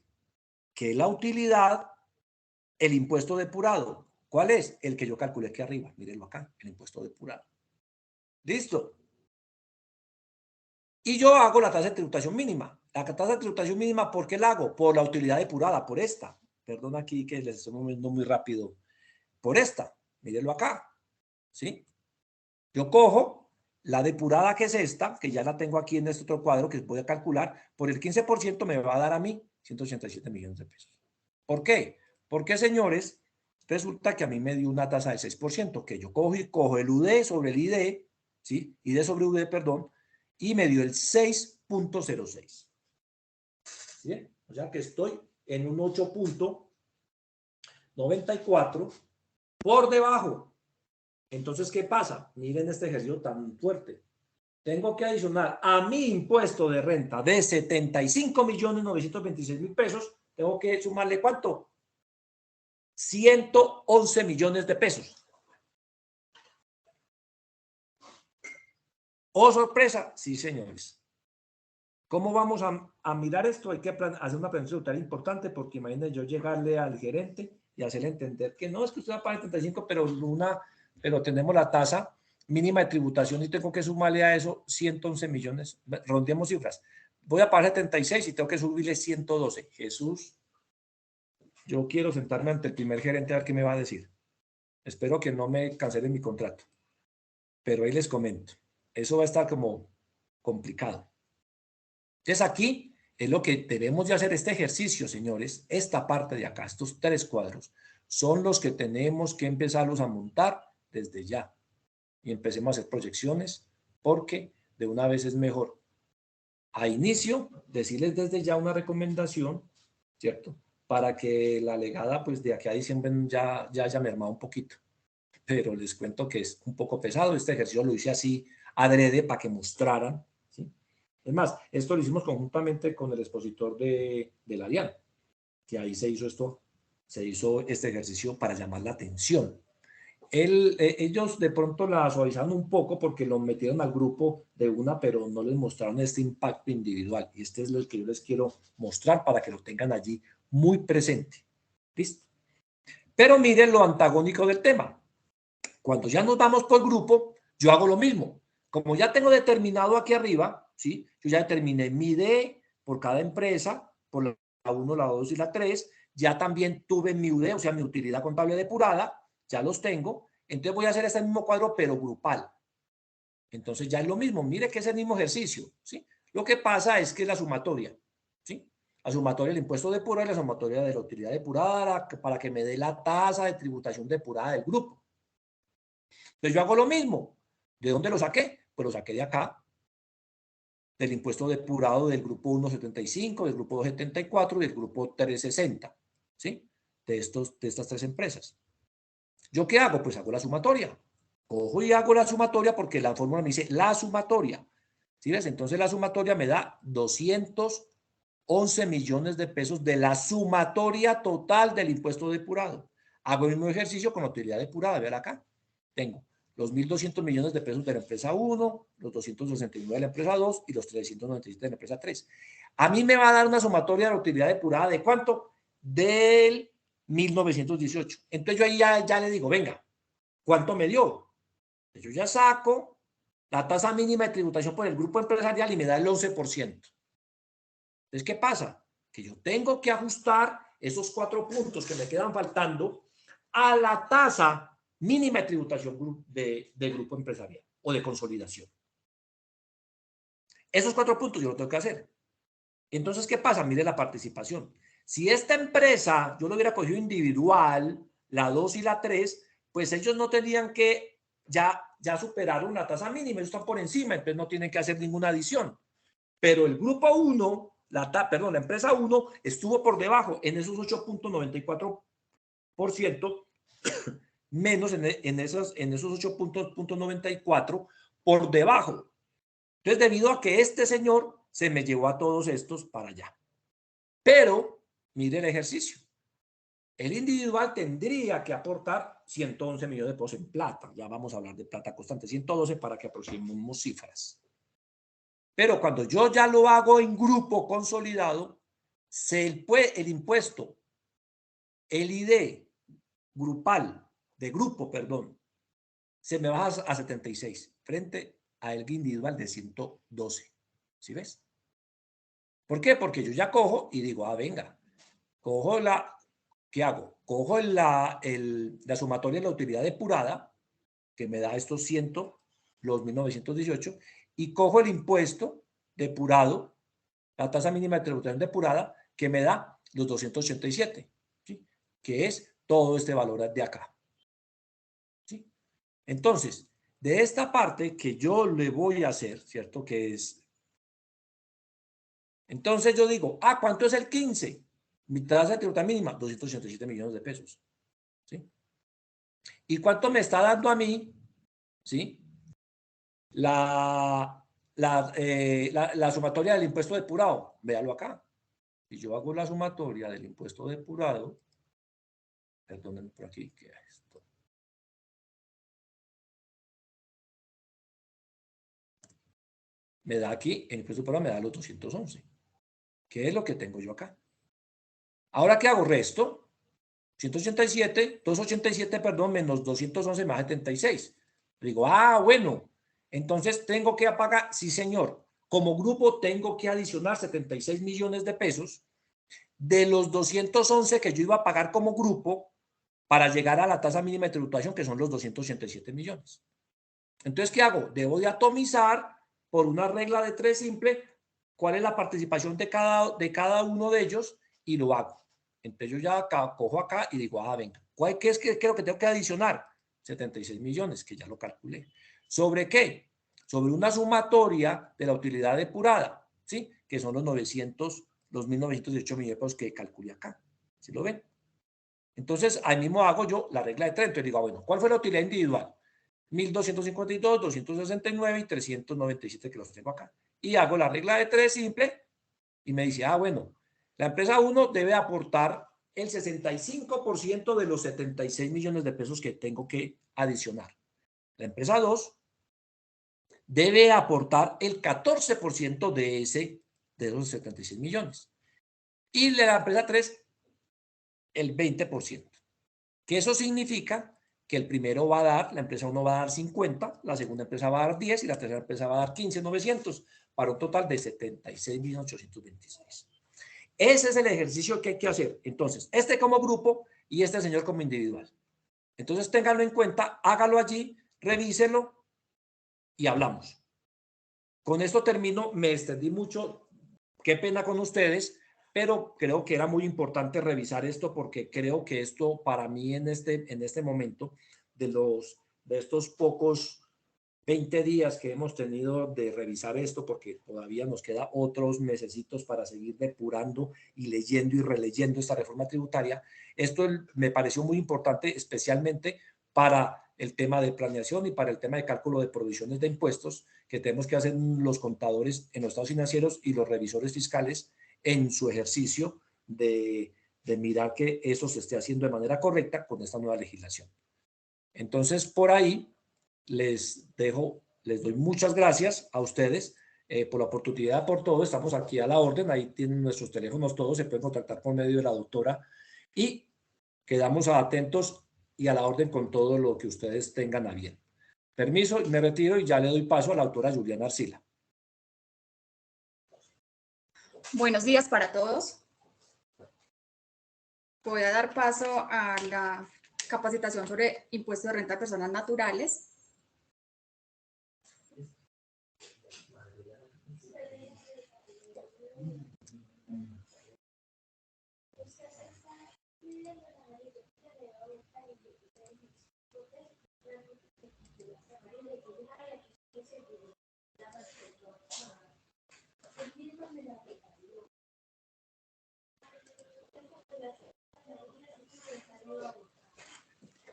que es la utilidad, el impuesto depurado. ¿Cuál es? El que yo calculé aquí arriba. Mírenlo acá, el impuesto depurado. ¿Listo? Y yo hago la tasa de tributación mínima. La tasa de tributación mínima, ¿por qué la hago? Por la utilidad depurada, por esta. Perdón aquí que les estoy moviendo muy rápido. Por esta. Mírenlo acá. ¿Sí? Yo cojo la depurada, que es esta, que ya la tengo aquí en este otro cuadro que voy a calcular. Por el 15% me va a dar a mí 187 millones de pesos. ¿Por qué? Porque, señores, resulta que a mí me dio una tasa del 6%, que yo cojo el UD sobre el ID, ¿sí? ID sobre UD, perdón, y me dio el 6.06. ¿Bien? O sea que estoy en un 8.94 por debajo. Entonces, ¿qué pasa? Miren este ejercicio tan fuerte. Tengo que adicionar a mi impuesto de renta de 75.926.000 pesos. Tengo que sumarle ¿cuánto? 111 millones de pesos. ¿Oh, sorpresa? Sí, señores. ¿Cómo vamos a mirar esto? Hay que hacer una planificación tributaria importante, porque imagínense yo llegarle al gerente y hacerle entender que no, es que usted va a pagar 75, pero tenemos la tasa mínima de tributación y tengo que sumarle a eso 111 millones, rondeemos cifras. Voy a pagar 76 y tengo que subirle 112. Jesús, yo quiero sentarme ante el primer gerente a ver qué me va a decir. Espero que no me cancelen mi contrato. Pero ahí les comento. Eso va a estar como complicado. Entonces aquí es lo que debemos de hacer, este ejercicio, señores. Esta parte de acá, estos 3 cuadros, son los que tenemos que empezarlos a montar desde ya. Y empecemos a hacer proyecciones porque de una vez es mejor a inicio decirles desde ya una recomendación, ¿cierto? Para que la legada pues de aquí a diciembre ya haya mermado un poquito. Pero les cuento que es un poco pesado. Este ejercicio lo hice así adrede para que mostraran, ¿sí? Es más, esto lo hicimos conjuntamente con el expositor de la DIAN, que ahí se hizo este ejercicio para llamar la atención. Ellos de pronto la suavizaron un poco porque lo metieron al grupo de una, pero no les mostraron este impacto individual. Y este es lo que yo les quiero mostrar para que lo tengan allí muy presente. ¿Listo? Pero miren lo antagónico del tema. Cuando ya nos vamos por grupo, yo hago lo mismo. Como ya tengo determinado aquí arriba, ¿sí? Yo ya determiné mi D por cada empresa, por la 1, la 2 y la 3. Ya también tuve mi UD, o sea, mi utilidad contable depurada. Ya los tengo. Entonces voy a hacer este mismo cuadro, pero grupal. Entonces ya es lo mismo. Mire que es el mismo ejercicio, ¿sí? Lo que pasa es que es la sumatoria, ¿sí? La sumatoria del impuesto depurado y la sumatoria de la utilidad depurada para que me dé la tasa de tributación depurada del grupo. Entonces yo hago lo mismo. ¿De dónde lo saqué? Pues lo saqué de acá, del impuesto depurado del grupo 175, del grupo 274 y del grupo 360, ¿sí? De estas 3 empresas. ¿Yo qué hago? Pues hago la sumatoria. Cojo y hago la sumatoria porque la fórmula me dice la sumatoria. ¿Sí ves? Entonces la sumatoria me da 211 millones de pesos de la sumatoria total del impuesto depurado. Hago el mismo ejercicio con la utilidad depurada. Vean acá. Tengo los 1.200 millones de pesos de la empresa 1, los 269 de la empresa 2 y los 397 de la empresa 3. A mí me va a dar una sumatoria de la utilidad depurada ¿de cuánto? Del 1918. Entonces yo ahí ya le digo, venga, ¿cuánto me dio? Yo ya saco la tasa mínima de tributación por el grupo empresarial y me da el 11%. Entonces, ¿qué pasa? Que yo tengo que ajustar esos 4 puntos que me quedan faltando a la tasa mínima de tributación del grupo empresarial o de consolidación. Esos 4 puntos yo lo tengo que hacer. Entonces, ¿qué pasa? Mire la participación. Si esta empresa yo lo hubiera cogido individual, la 2 y la 3, pues ellos no tenían que ya superaron la tasa mínima, ellos están por encima, entonces no tienen que hacer ninguna adición. Pero el grupo 1, la empresa 1 estuvo por debajo en esos 8.94%, menos en esos 8.94 por debajo. Entonces, debido a que este señor se me llevó a todos estos para allá. Pero, mire el ejercicio. El individual tendría que aportar 111 millones de pesos en plata. Ya vamos a hablar de plata constante. 112 para que aproximemos cifras. Pero cuando yo ya lo hago en grupo consolidado, el impuesto, el ID grupal, de grupo, perdón, se me baja a 76 frente a el individual de 112. ¿Sí ves? ¿Por qué? Porque yo ya cojo y digo, venga, cojo ¿qué hago? Cojo la sumatoria de la utilidad depurada, que me da estos 100, los 1918, y cojo el impuesto depurado, la tasa mínima de tributación depurada, que me da los 287, ¿sí? Que es todo este valor de acá. ¿Sí? Entonces, de esta parte que yo le voy a hacer, ¿cierto? Que es... Entonces yo digo, ¿cuánto es el 15? Mi tasa de tributación mínima, 287 millones de pesos. ¿Sí? ¿Y cuánto me está dando a mí? ¿Sí? La sumatoria del impuesto depurado. Véalo acá. Si yo hago la sumatoria del impuesto depurado, perdónenme por aquí, ¿qué es esto? Me da aquí, el impuesto depurado me da los 211. ¿Qué es lo que tengo yo acá? Ahora, ¿qué hago? Resto. 287, perdón, menos 211 más 76. Digo, ah, bueno, entonces tengo que pagar, sí señor, como grupo tengo que adicionar 76 millones de pesos de los 211 que yo iba a pagar como grupo para llegar a la tasa mínima de tributación, que son los 287 millones. Entonces, ¿qué hago? Debo de atomizar por una regla de 3 simple cuál es la participación de cada uno de ellos y lo hago. Entonces yo ya cojo acá y digo, ah, venga, ¿qué es lo que tengo que adicionar? 76 millones, que ya lo calculé. ¿Sobre qué? Sobre una sumatoria de la utilidad depurada, ¿sí? Que son los 1.918 millones de pesos que calculé acá. ¿Sí lo ven? Entonces, ahí mismo hago yo la regla de 3. Entonces digo, bueno, ¿cuál fue la utilidad individual? 1.252, 269 y 397 que los tengo acá. Y hago la regla de 3 simple y me dice, ah, bueno, la empresa 1 debe aportar el 65% de los 76 millones de pesos que tengo que adicionar. La empresa 2 debe aportar el 14% de esos 76 millones. Y la empresa 3, el 20%. Que eso significa que el primero va a dar, la empresa 1 va a dar 50, la segunda empresa va a dar 10 y la tercera empresa va a dar 15.900 para un total de 76.826. Ese es el ejercicio que hay que hacer. Entonces, este como grupo y este señor como individual. Entonces, ténganlo en cuenta, hágalo allí, revíselo y hablamos. Con esto termino, me extendí mucho, qué pena con ustedes, pero creo que era muy importante revisar esto porque creo que esto para mí en este momento de estos pocos 20 días que hemos tenido de revisar esto, porque todavía nos queda otros mesecitos para seguir depurando y leyendo y releyendo esta reforma tributaria. Esto me pareció muy importante, especialmente para el tema de planeación y para el tema de cálculo de provisiones de impuestos que tenemos que hacer los contadores en los estados financieros y los revisores fiscales en su ejercicio de mirar que eso se esté haciendo de manera correcta con esta nueva legislación. Entonces, por ahí les doy muchas gracias a ustedes por la oportunidad, por todo. Estamos aquí a la orden, ahí tienen nuestros teléfonos todos, se pueden contactar por medio de la doctora y quedamos atentos y a la orden con todo lo que ustedes tengan a bien. Permiso, me retiro y ya le doy paso a la doctora Juliana Arcila. Buenos días para todos. Voy a dar paso a la capacitación sobre impuesto de renta de personas naturales.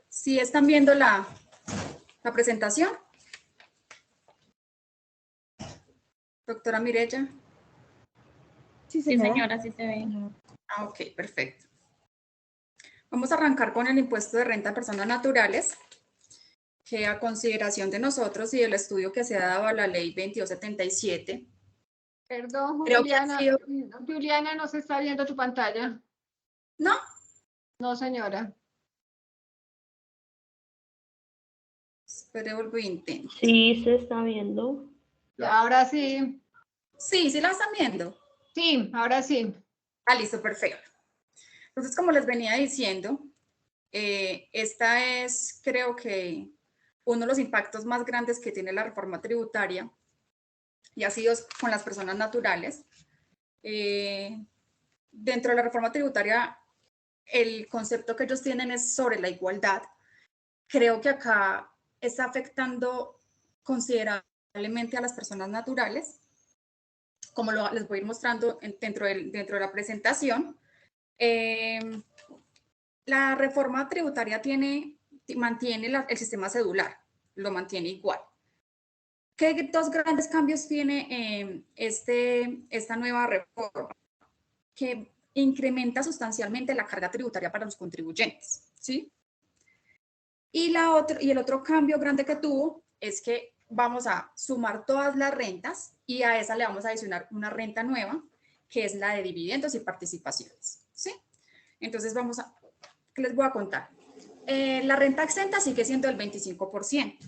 ¿Sí están viendo la presentación? Doctora Mireya. Sí, señora, sí se ve. Ah, ok, perfecto. Vamos a arrancar con el impuesto de renta a personas naturales, que a consideración de nosotros y del estudio que se ha dado a la ley 2277. Perdón, Creo que ha Juliana. sido- Juliana, no se está viendo tu pantalla. ¿No? No, señora. Espere, vuelvo e intento. Sí, se está viendo. Ahora sí. Sí, sí la están viendo. Sí, ahora sí. Ah, listo, perfecto. Entonces, como les venía diciendo, esta es, creo que, uno de los impactos más grandes que tiene la reforma tributaria y ha sido con las personas naturales. Dentro de la reforma tributaria, el concepto que ellos tienen es sobre la igualdad. Creo que acá está afectando considerablemente a las personas naturales, como les voy a ir mostrando dentro de la presentación. La reforma tributaria mantiene el sistema cedular, lo mantiene igual. ¿Qué dos grandes cambios tiene esta nueva reforma? Que incrementa sustancialmente la carga tributaria para los contribuyentes, ¿sí? Y el otro cambio grande que tuvo es que vamos a sumar todas las rentas y a esa le vamos a adicionar una renta nueva, que es la de dividendos y participaciones, ¿sí? Entonces vamos a ¿qué les voy a contar? La renta exenta sigue siendo el 25%.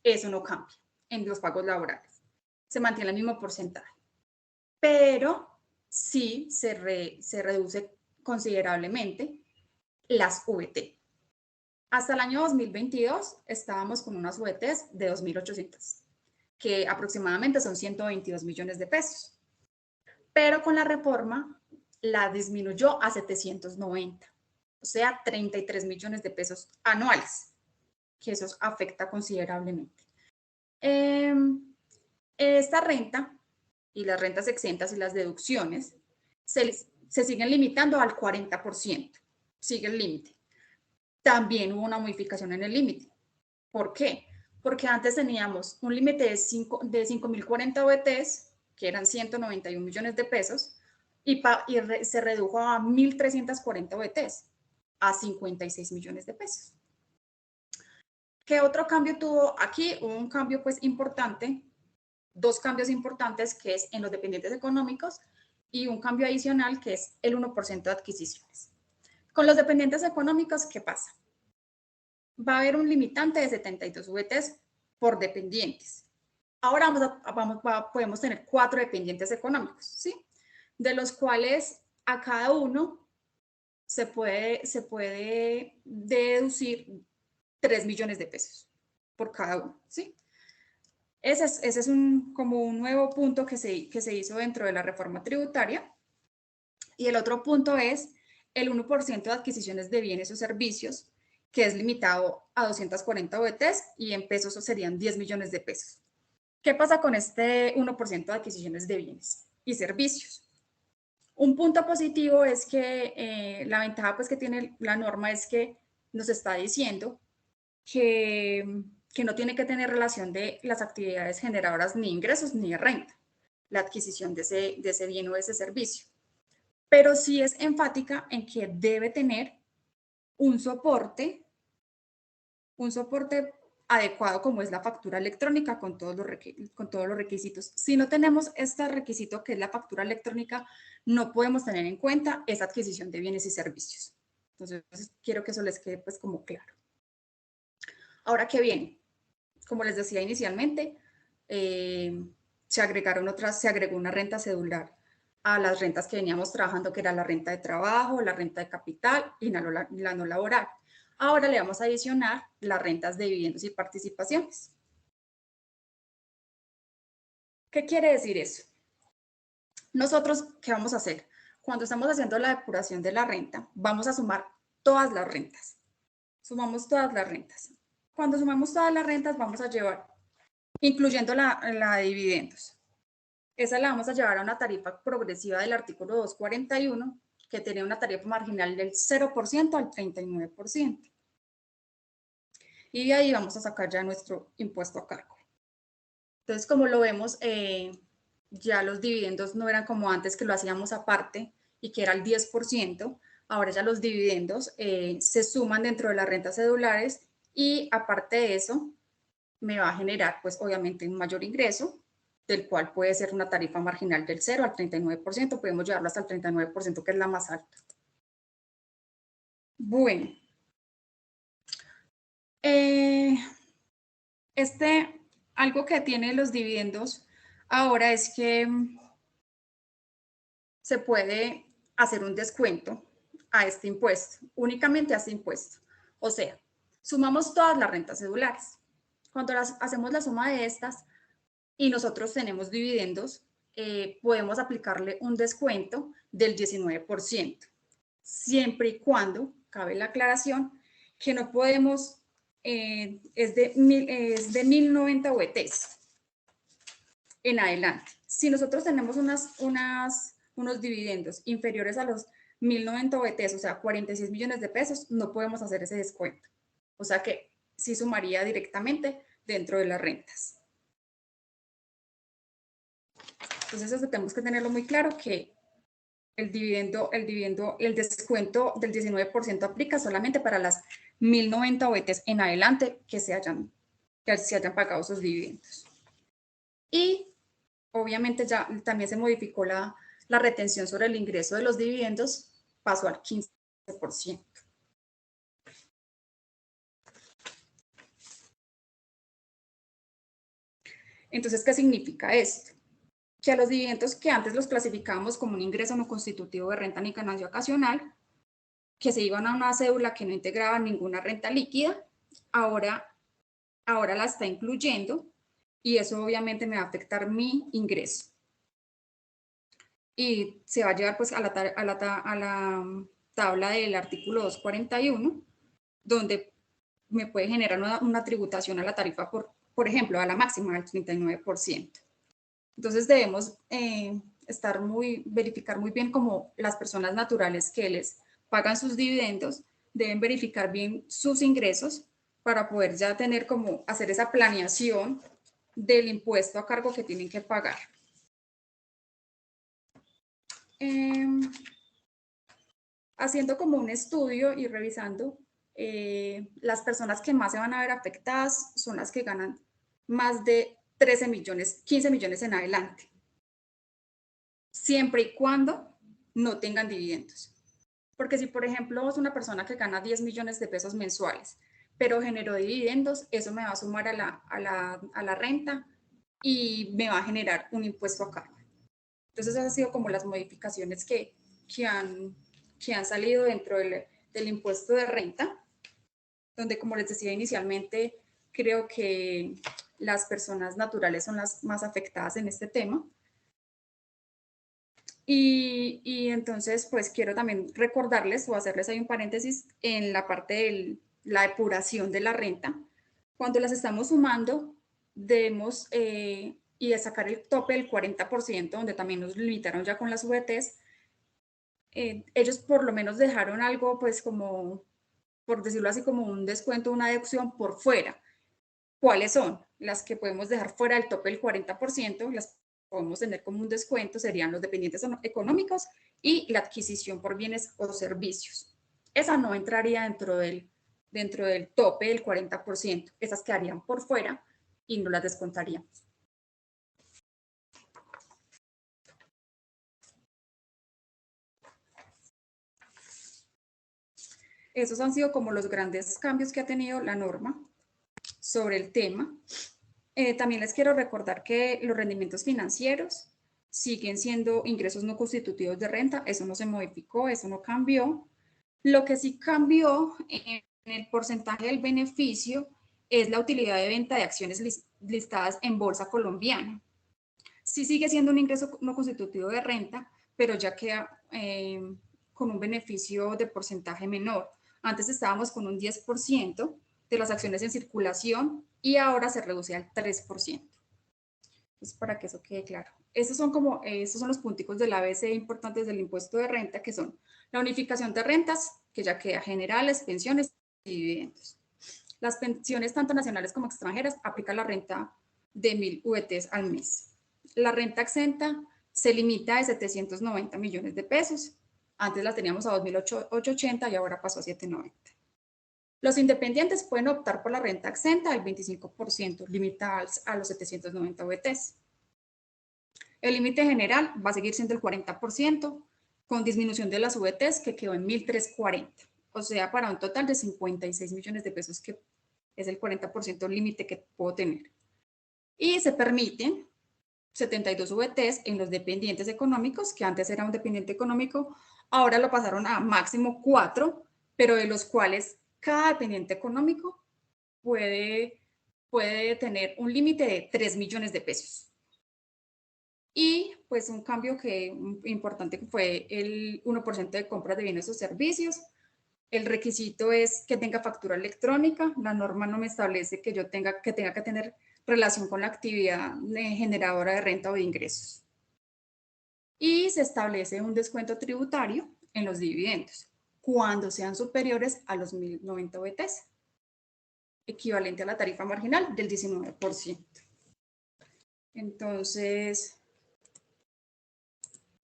Eso no cambia en los pagos laborales. Se mantiene el mismo porcentaje. Pero sí se reduce considerablemente las VT. Hasta el año 2022 estábamos con unas VTs de 2.800, que aproximadamente son 122 millones de pesos. Pero con la reforma la disminuyó a 790, o sea, 33 millones de pesos anuales, que eso afecta considerablemente. Esta renta y las rentas exentas y las deducciones se siguen limitando al 40%, sigue el límite. También hubo una modificación en el límite. ¿Por qué? Porque antes teníamos un límite de 5.040 VTs, que eran 191 millones de pesos, y se redujo a 1.340 VTs, a 56 millones de pesos. ¿Qué otro cambio tuvo aquí? Hubo un cambio pues importante, dos cambios importantes, que es en los dependientes económicos, y un cambio adicional que es el 1% de adquisiciones. Con los dependientes económicos, ¿qué pasa? Va a haber un limitante de 72 VTs por dependientes. Ahora podemos tener 4 dependientes económicos, ¿sí? De los cuales a cada uno se puede deducir 3 millones de pesos por cada uno, ¿sí? Ese es como un nuevo punto que se hizo dentro de la reforma tributaria. Y el otro punto es el 1% de adquisiciones de bienes o servicios, que es limitado a 240 VTs y en pesos serían 10 millones de pesos. ¿Qué pasa con este 1% de adquisiciones de bienes y servicios? Un punto positivo es que la ventaja pues, que tiene la norma es que nos está diciendo que no tiene que tener relación de las actividades generadoras ni ingresos ni de renta, la adquisición de ese bien o de ese servicio. Pero sí es enfática en que debe tener un soporte adecuado, como es la factura electrónica con todos los requisitos. Si no tenemos este requisito que es la factura electrónica, no podemos tener en cuenta esa adquisición de bienes y servicios. Entonces, quiero que eso les quede pues como claro. Ahora, ¿qué viene? Como les decía inicialmente, se agregó una renta cedular a las rentas que veníamos trabajando, que era la renta de trabajo, la renta de capital y la no laboral. Ahora le vamos a adicionar las rentas de dividendos y participaciones. ¿Qué quiere decir eso? Nosotros, ¿qué vamos a hacer? Cuando estamos haciendo la depuración de la renta, vamos a sumar todas las rentas. Sumamos todas las rentas. Cuando sumamos todas las rentas, vamos a llevar, incluyendo la de dividendos. Esa la vamos a llevar a una tarifa progresiva del artículo 241, que tiene una tarifa marginal del 0% al 39%. Y de ahí vamos a sacar ya nuestro impuesto a cargo. Entonces, como lo vemos, ya los dividendos no eran como antes, que lo hacíamos aparte y que era el 10%. Ahora ya los dividendos se suman dentro de las rentas cedulares y aparte de eso, me va a generar, pues obviamente, un mayor ingreso, del cual puede ser una tarifa marginal del 0 al 39%, podemos llevarlo hasta el 39%, que es la más alta. Bueno. Algo que tienen los dividendos ahora es que se puede hacer un descuento a este impuesto, únicamente a este impuesto. O sea, sumamos todas las rentas cedulares. Cuando hacemos la suma de estas y nosotros tenemos dividendos, podemos aplicarle un descuento del 19%, siempre y cuando, cabe la aclaración, que no podemos, es de 1.090 VTs en adelante. Si nosotros tenemos unos dividendos inferiores a los 1.090 VTs, o sea, 46 millones de pesos, no podemos hacer ese descuento. O sea que sí sumaría directamente dentro de las rentas. Entonces eso tenemos que tenerlo muy claro, que el descuento del 19% aplica solamente para las 1.090 VTs en adelante que se hayan pagado esos dividendos. Y obviamente ya también se modificó la retención sobre el ingreso de los dividendos, pasó al 15%. Entonces, ¿qué significa esto? Que a los dividendos que antes los clasificábamos como un ingreso no constitutivo de renta ni ganancia ocasional, que se iban a una cédula que no integraba ninguna renta líquida, ahora la está incluyendo y eso obviamente me va a afectar mi ingreso. Y se va a llevar pues a la tabla del artículo 241, donde me puede generar una tributación a la tarifa por ejemplo, a la máxima del 39%. Entonces debemos verificar muy bien cómo las personas naturales que les pagan sus dividendos deben verificar bien sus ingresos para poder ya tener como hacer esa planeación del impuesto a cargo que tienen que pagar. Haciendo como un estudio y revisando, las personas que más se van a ver afectadas son las que ganan más de 13 millones, 15 millones en adelante, siempre y cuando no tengan dividendos. Porque si, por ejemplo, es una persona que gana 10 millones de pesos mensuales, pero generó dividendos, eso me va a sumar a la renta y me va a generar un impuesto a cargo. Entonces, esas han sido como las modificaciones que han salido dentro del impuesto de renta, donde, como les decía inicialmente, creo que las personas naturales son las más afectadas en este tema. Y entonces, pues quiero también recordarles o hacerles ahí un paréntesis en la parte de la depuración de la renta. Cuando las estamos sumando, debemos y de sacar el tope del 40%, donde también nos limitaron ya con las VTs, ellos por lo menos dejaron algo, pues como, por decirlo así, como un descuento, una deducción por fuera. ¿Cuáles son? Las que podemos dejar fuera del tope del 40%, las podemos tener como un descuento, serían los dependientes económicos y la adquisición por bienes o servicios. Esa no entraría dentro del tope del 40%, esas quedarían por fuera y no las descontaríamos. Esos han sido como los grandes cambios que ha tenido la norma sobre el tema. También les quiero recordar que los rendimientos financieros siguen siendo ingresos no constitutivos de renta, eso no se modificó, eso no cambió. Lo que sí cambió en el porcentaje del beneficio es la utilidad de venta de acciones listadas en bolsa colombiana. Sí sigue siendo un ingreso no constitutivo de renta, pero ya queda con un beneficio de porcentaje menor. Antes estábamos con un 10% de las acciones en circulación y ahora se reduce al 3%. Entonces, para que eso quede claro. Estos son los punticos del ABC importantes del impuesto de renta, que son la unificación de rentas, que ya queda generales, pensiones y dividendos. Las pensiones tanto nacionales como extranjeras aplican la renta de 1.000 VTs al mes. La renta exenta se limita a 790 millones de pesos. Antes la teníamos a 2.880 y ahora pasó a 790. Los independientes pueden optar por la renta exenta del 25%, limitada a los 790 VTs. El límite general va a seguir siendo el 40%, con disminución de las VTs que quedó en 1.340, o sea, para un total de 56 millones de pesos, que es el 40% límite que puedo tener. Y se permiten 72 VTs en los dependientes económicos, que antes era un dependiente económico, ahora lo pasaron a máximo 4, pero de los cuales cada dependiente económico puede tener un límite de 3 millones de pesos. Y pues un cambio importante fue el 1% de compras de bienes o servicios. El requisito es que tenga factura electrónica. La norma no me establece que yo tenga que tener relación con la actividad generadora de renta o de ingresos. Y se establece un descuento tributario en los dividendos cuando sean superiores a los 1.090 VTs, equivalente a la tarifa marginal del 19%. Entonces,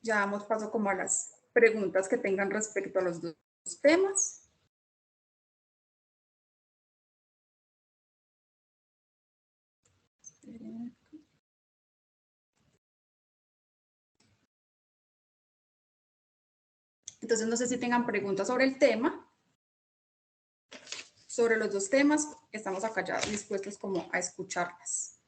ya damos paso como a las preguntas que tengan respecto a los dos temas. Entonces, no sé si tengan preguntas sobre el tema. Sobre los dos temas, estamos acá ya dispuestos como a escucharlas.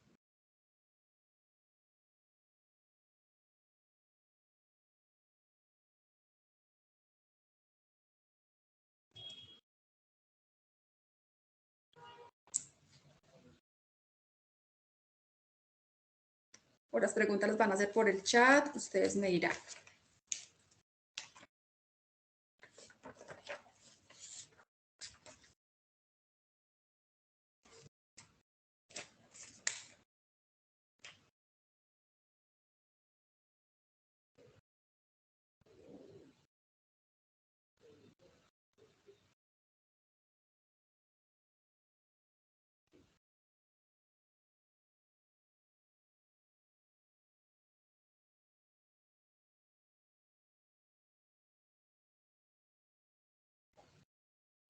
O las preguntas las van a hacer por el chat, ustedes me dirán.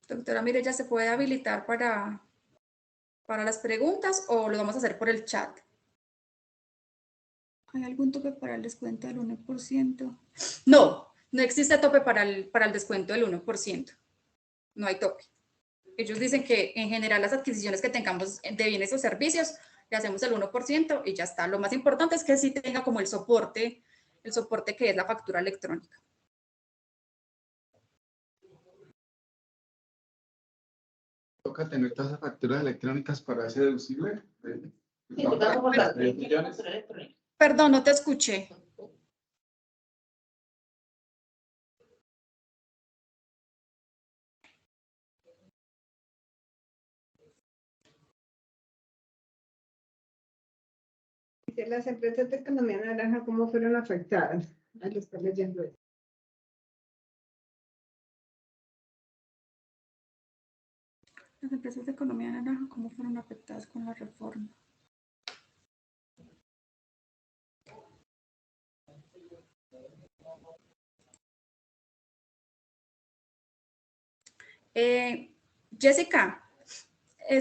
Doctora Mireya, ¿se puede habilitar para las preguntas o lo vamos a hacer por el chat? ¿Hay algún tope para el descuento del 1%? No, no existe tope para el descuento del 1%. No hay tope. Ellos dicen que en general las adquisiciones que tengamos de bienes o servicios, le hacemos el 1% y ya está. Lo más importante es que sí tenga como el soporte que es la factura electrónica. ¿Toca tener todas las facturas electrónicas para ese deducible? Perdón, no te escuché. Dice, las empresas de economía naranja, ¿cómo fueron afectadas? Ahí lo está leyendo. Las empresas de economía naranja, ¿cómo fueron afectadas con la reforma? Jessica,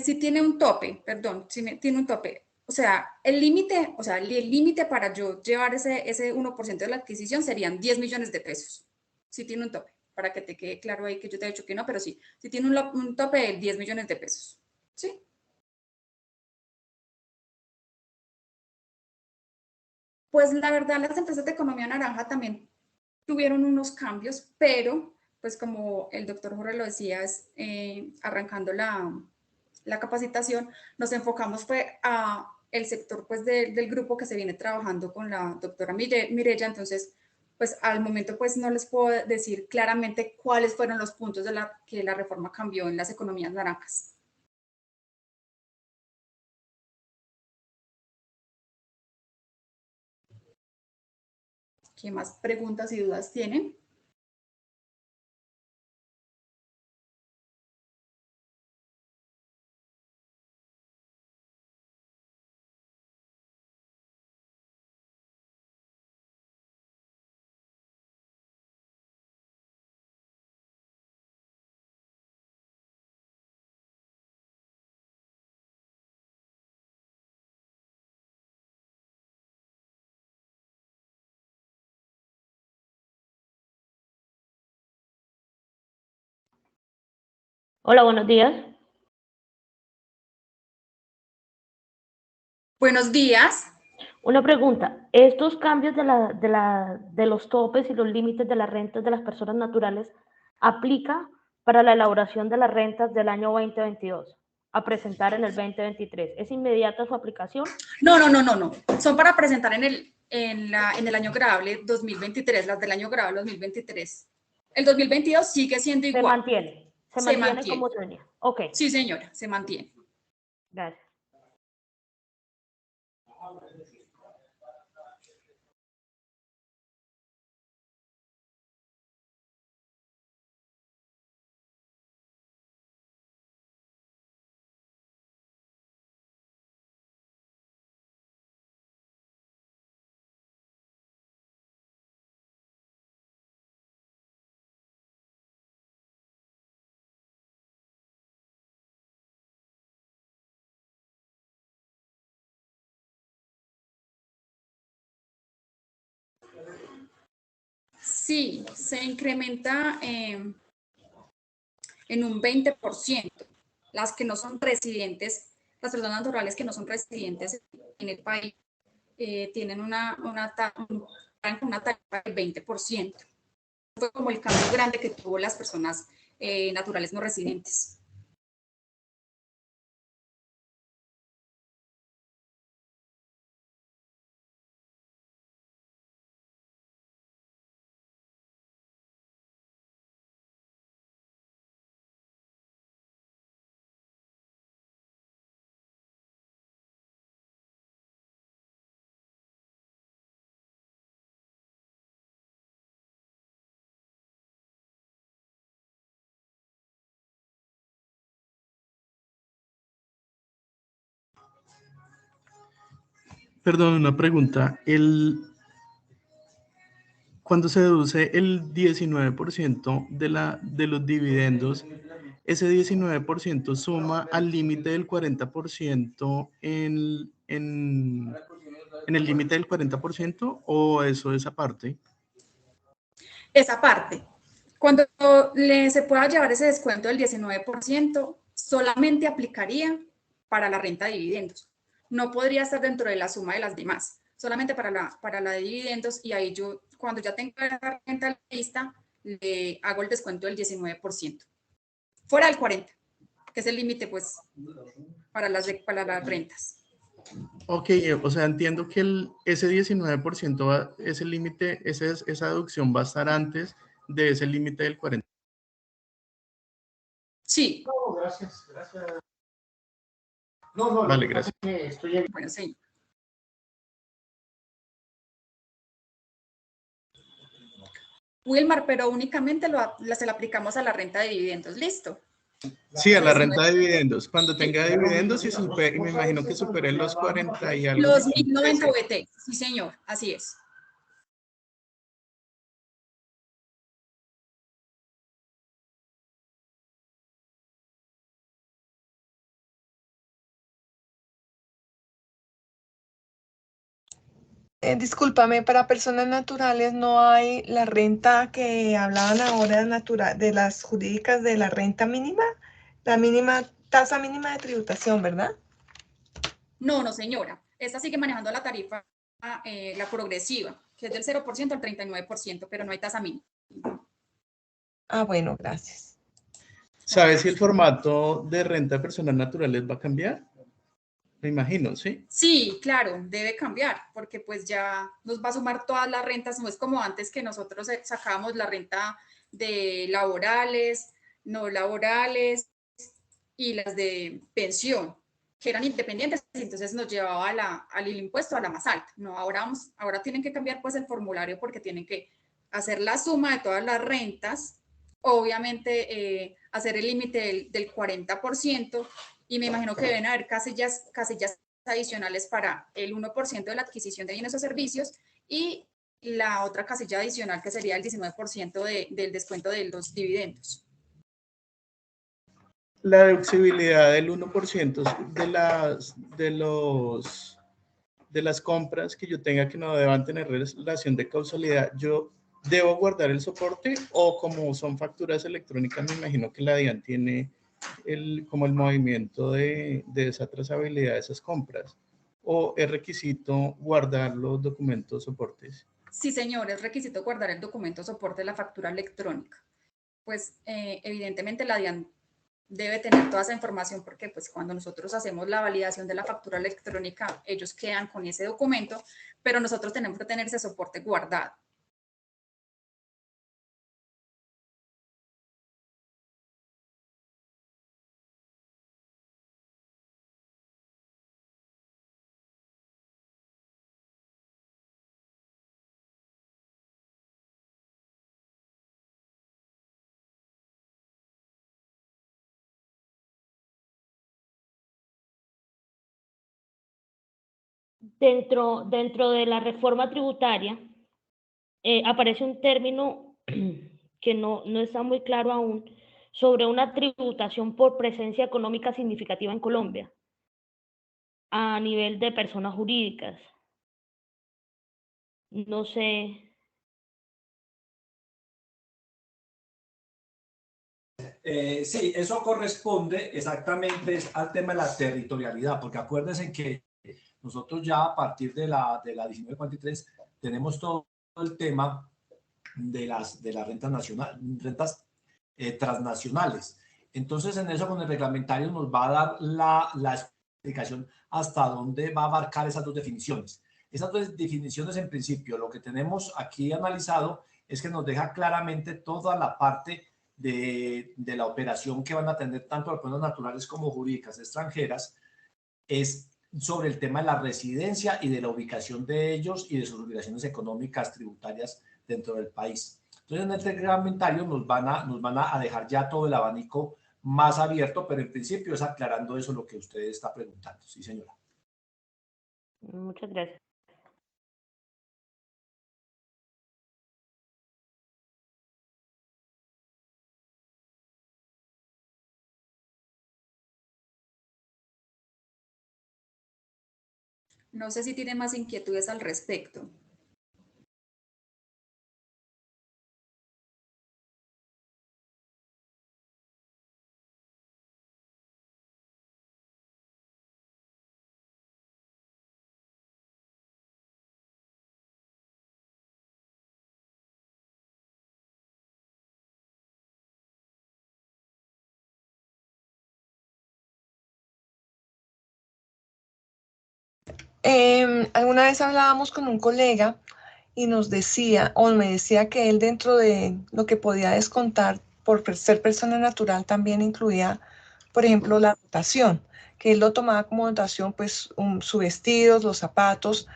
si tiene un tope, perdón, si tiene un tope. O sea, el límite para yo llevar ese 1% de la adquisición serían 10 millones de pesos. Si tiene un tope, para que te quede claro ahí que yo te he dicho que no, pero sí, si tiene un tope de 10 millones de pesos. ¿Sí? Pues la verdad, las empresas de economía naranja también tuvieron unos cambios, pero pues como el doctor Jorge lo decía, arrancando la capacitación, nos enfocamos fue a el sector pues del grupo que se viene trabajando con la doctora Mireya, entonces pues al momento pues no les puedo decir claramente cuáles fueron los puntos que la reforma cambió en las economías naranjas. ¿Qué más preguntas y dudas tienen? Hola, buenos días. Buenos días. Una pregunta. ¿Estos cambios de los topes y los límites de las rentas de las personas naturales aplica para la elaboración de las rentas del año 2022 a presentar en el 2023? ¿Es inmediata su aplicación? No. Son para presentar en el año grabable 2023, las del año grabable 2023. El 2022 sigue siendo igual. Se mantiene como tenía. Ok. Sí, señora, se mantiene. Gracias. Sí, se incrementa en un 20%. Las que no son residentes, las personas naturales que no son residentes en el país, tienen una tarifa del 20%. Fue como el cambio grande que tuvo las personas naturales no residentes. Perdón, una pregunta. Cuando se deduce el 19% de los dividendos, ¿ese 19% suma al límite del 40% en el límite del 40% o eso es aparte? Esa parte. Cuando se pueda llevar ese descuento del 19%, solamente aplicaría para la renta de dividendos. No podría estar dentro de la suma de las demás, solamente para la de dividendos, y ahí yo, cuando ya tenga la renta lista, le hago el descuento del 19%. Fuera del 40%, que es el límite pues para las rentas. Ok, o sea, entiendo que ese 19% ese límite, esa deducción va a estar antes de ese límite del 40%. Sí. No, gracias. Vale, gracias. Bueno, sí. Wilmar, pero únicamente se lo aplicamos a la renta de dividendos. ¿Listo? Sí, a la renta de dividendos. Cuando tenga dividendos y me imagino que superen los 40 y algo. Los 1090 VT, sí señor, así es. Discúlpame, para personas naturales no hay la renta que hablaban ahora de las jurídicas de la renta mínima, tasa mínima de tributación, ¿verdad? No, no señora. Esta sigue manejando la tarifa, la progresiva, que es del 0% al 39%, pero no hay tasa mínima. Ah, bueno, gracias. ¿Sabes si el formato de renta de personas naturales va a cambiar? Me imagino, ¿sí? Sí, claro, debe cambiar, porque pues ya nos va a sumar todas las rentas, no es como antes que nosotros sacábamos la renta de laborales, no laborales y las de pensión, que eran independientes, entonces nos llevaba al impuesto a la más alta. No, ahora tienen que cambiar pues el formulario porque tienen que hacer la suma de todas las rentas, obviamente hacer el límite del 40%, y me imagino que deben haber casillas adicionales para el 1% de la adquisición de bienes o servicios y la otra casilla adicional que sería el 19% del descuento de los dividendos. La deducibilidad del 1% de las compras que yo tenga que no deban tener relación de causalidad, ¿yo debo guardar el soporte o como son facturas electrónicas, me imagino que la DIAN tiene como el movimiento de esa trazabilidad de esas compras? ¿O es requisito guardar los documentos soportes? Sí, señor, es requisito guardar el documento soporte de la factura electrónica. Pues evidentemente la DIAN debe tener toda esa información porque pues cuando nosotros hacemos la validación de la factura electrónica, ellos quedan con ese documento, pero nosotros tenemos que tener ese soporte guardado. Dentro de la reforma tributaria aparece un término que no está muy claro aún sobre una tributación por presencia económica significativa en Colombia a nivel de personas jurídicas. No sé. Sí, eso corresponde exactamente al tema de la territorialidad, porque acuérdense que nosotros ya a partir de la 1943 tenemos todo el tema de las rentas transnacionales. Entonces, en eso con el reglamentario nos va a dar la explicación hasta dónde va a abarcar esas dos definiciones. Esas dos definiciones, en principio, lo que tenemos aquí analizado es que nos deja claramente toda la parte de la operación que van a tener tanto las personas naturales como jurídicas extranjeras, es sobre el tema de la residencia y de la ubicación de ellos y de sus obligaciones económicas tributarias dentro del país. Entonces, en el reglamentario nos van a dejar ya todo el abanico más abierto, pero en principio es aclarando eso lo que usted está preguntando. Sí, señora. Muchas gracias. No sé si tienen más inquietudes al respecto. Alguna vez hablábamos con un colega y nos decía, o me decía que él dentro de lo que podía descontar por ser persona natural también incluía, por ejemplo, la dotación, que él lo tomaba como dotación, pues su vestido, los zapatos,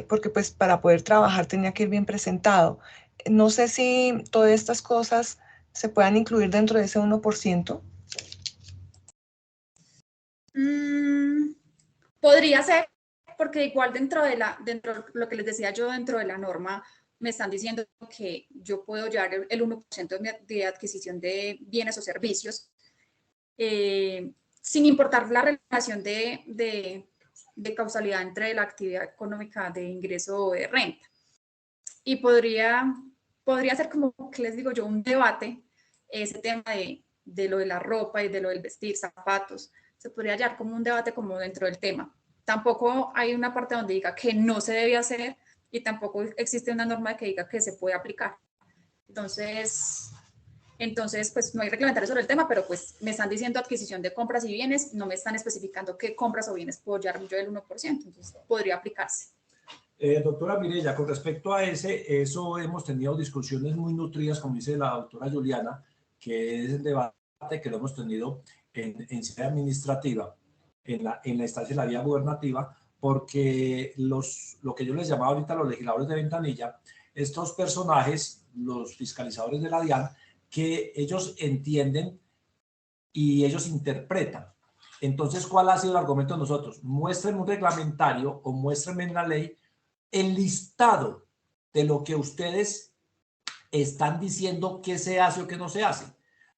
porque pues para poder trabajar tenía que ir bien presentado. No sé si todas estas cosas se puedan incluir dentro de ese 1%. Podría ser, porque igual dentro de lo que les decía yo, dentro de la norma, me están diciendo que yo puedo llevar el 1% de adquisición de bienes o servicios, sin importar la relación de causalidad entre la actividad económica de ingreso o de renta. Y podría ser como, que les digo yo, un debate, ese tema de lo de la ropa y de lo del vestir, zapatos, se podría hallar como un debate como dentro del tema. Tampoco hay una parte donde diga que no se debe hacer y tampoco existe una norma que diga que se puede aplicar. Entonces, pues no hay reglamentario sobre el tema, pero pues me están diciendo adquisición de compras y bienes, no me están especificando qué compras o bienes puedo llevar yo del 1%, entonces podría aplicarse. Doctora Mireya, con respecto a eso hemos tenido discusiones muy nutridas, como dice la doctora Juliana, que es el debate que lo hemos tenido en sede administrativa, en la instancia de la vía gubernativa, porque lo que yo les llamaba ahorita los legisladores de ventanilla, estos personajes, los fiscalizadores de la DIAN, que ellos entienden y ellos interpretan. Entonces, ¿cuál ha sido el argumento de nosotros? Muéstrenme un reglamentario o muéstrenme en la ley el listado de lo que ustedes están diciendo que se hace o que no se hace.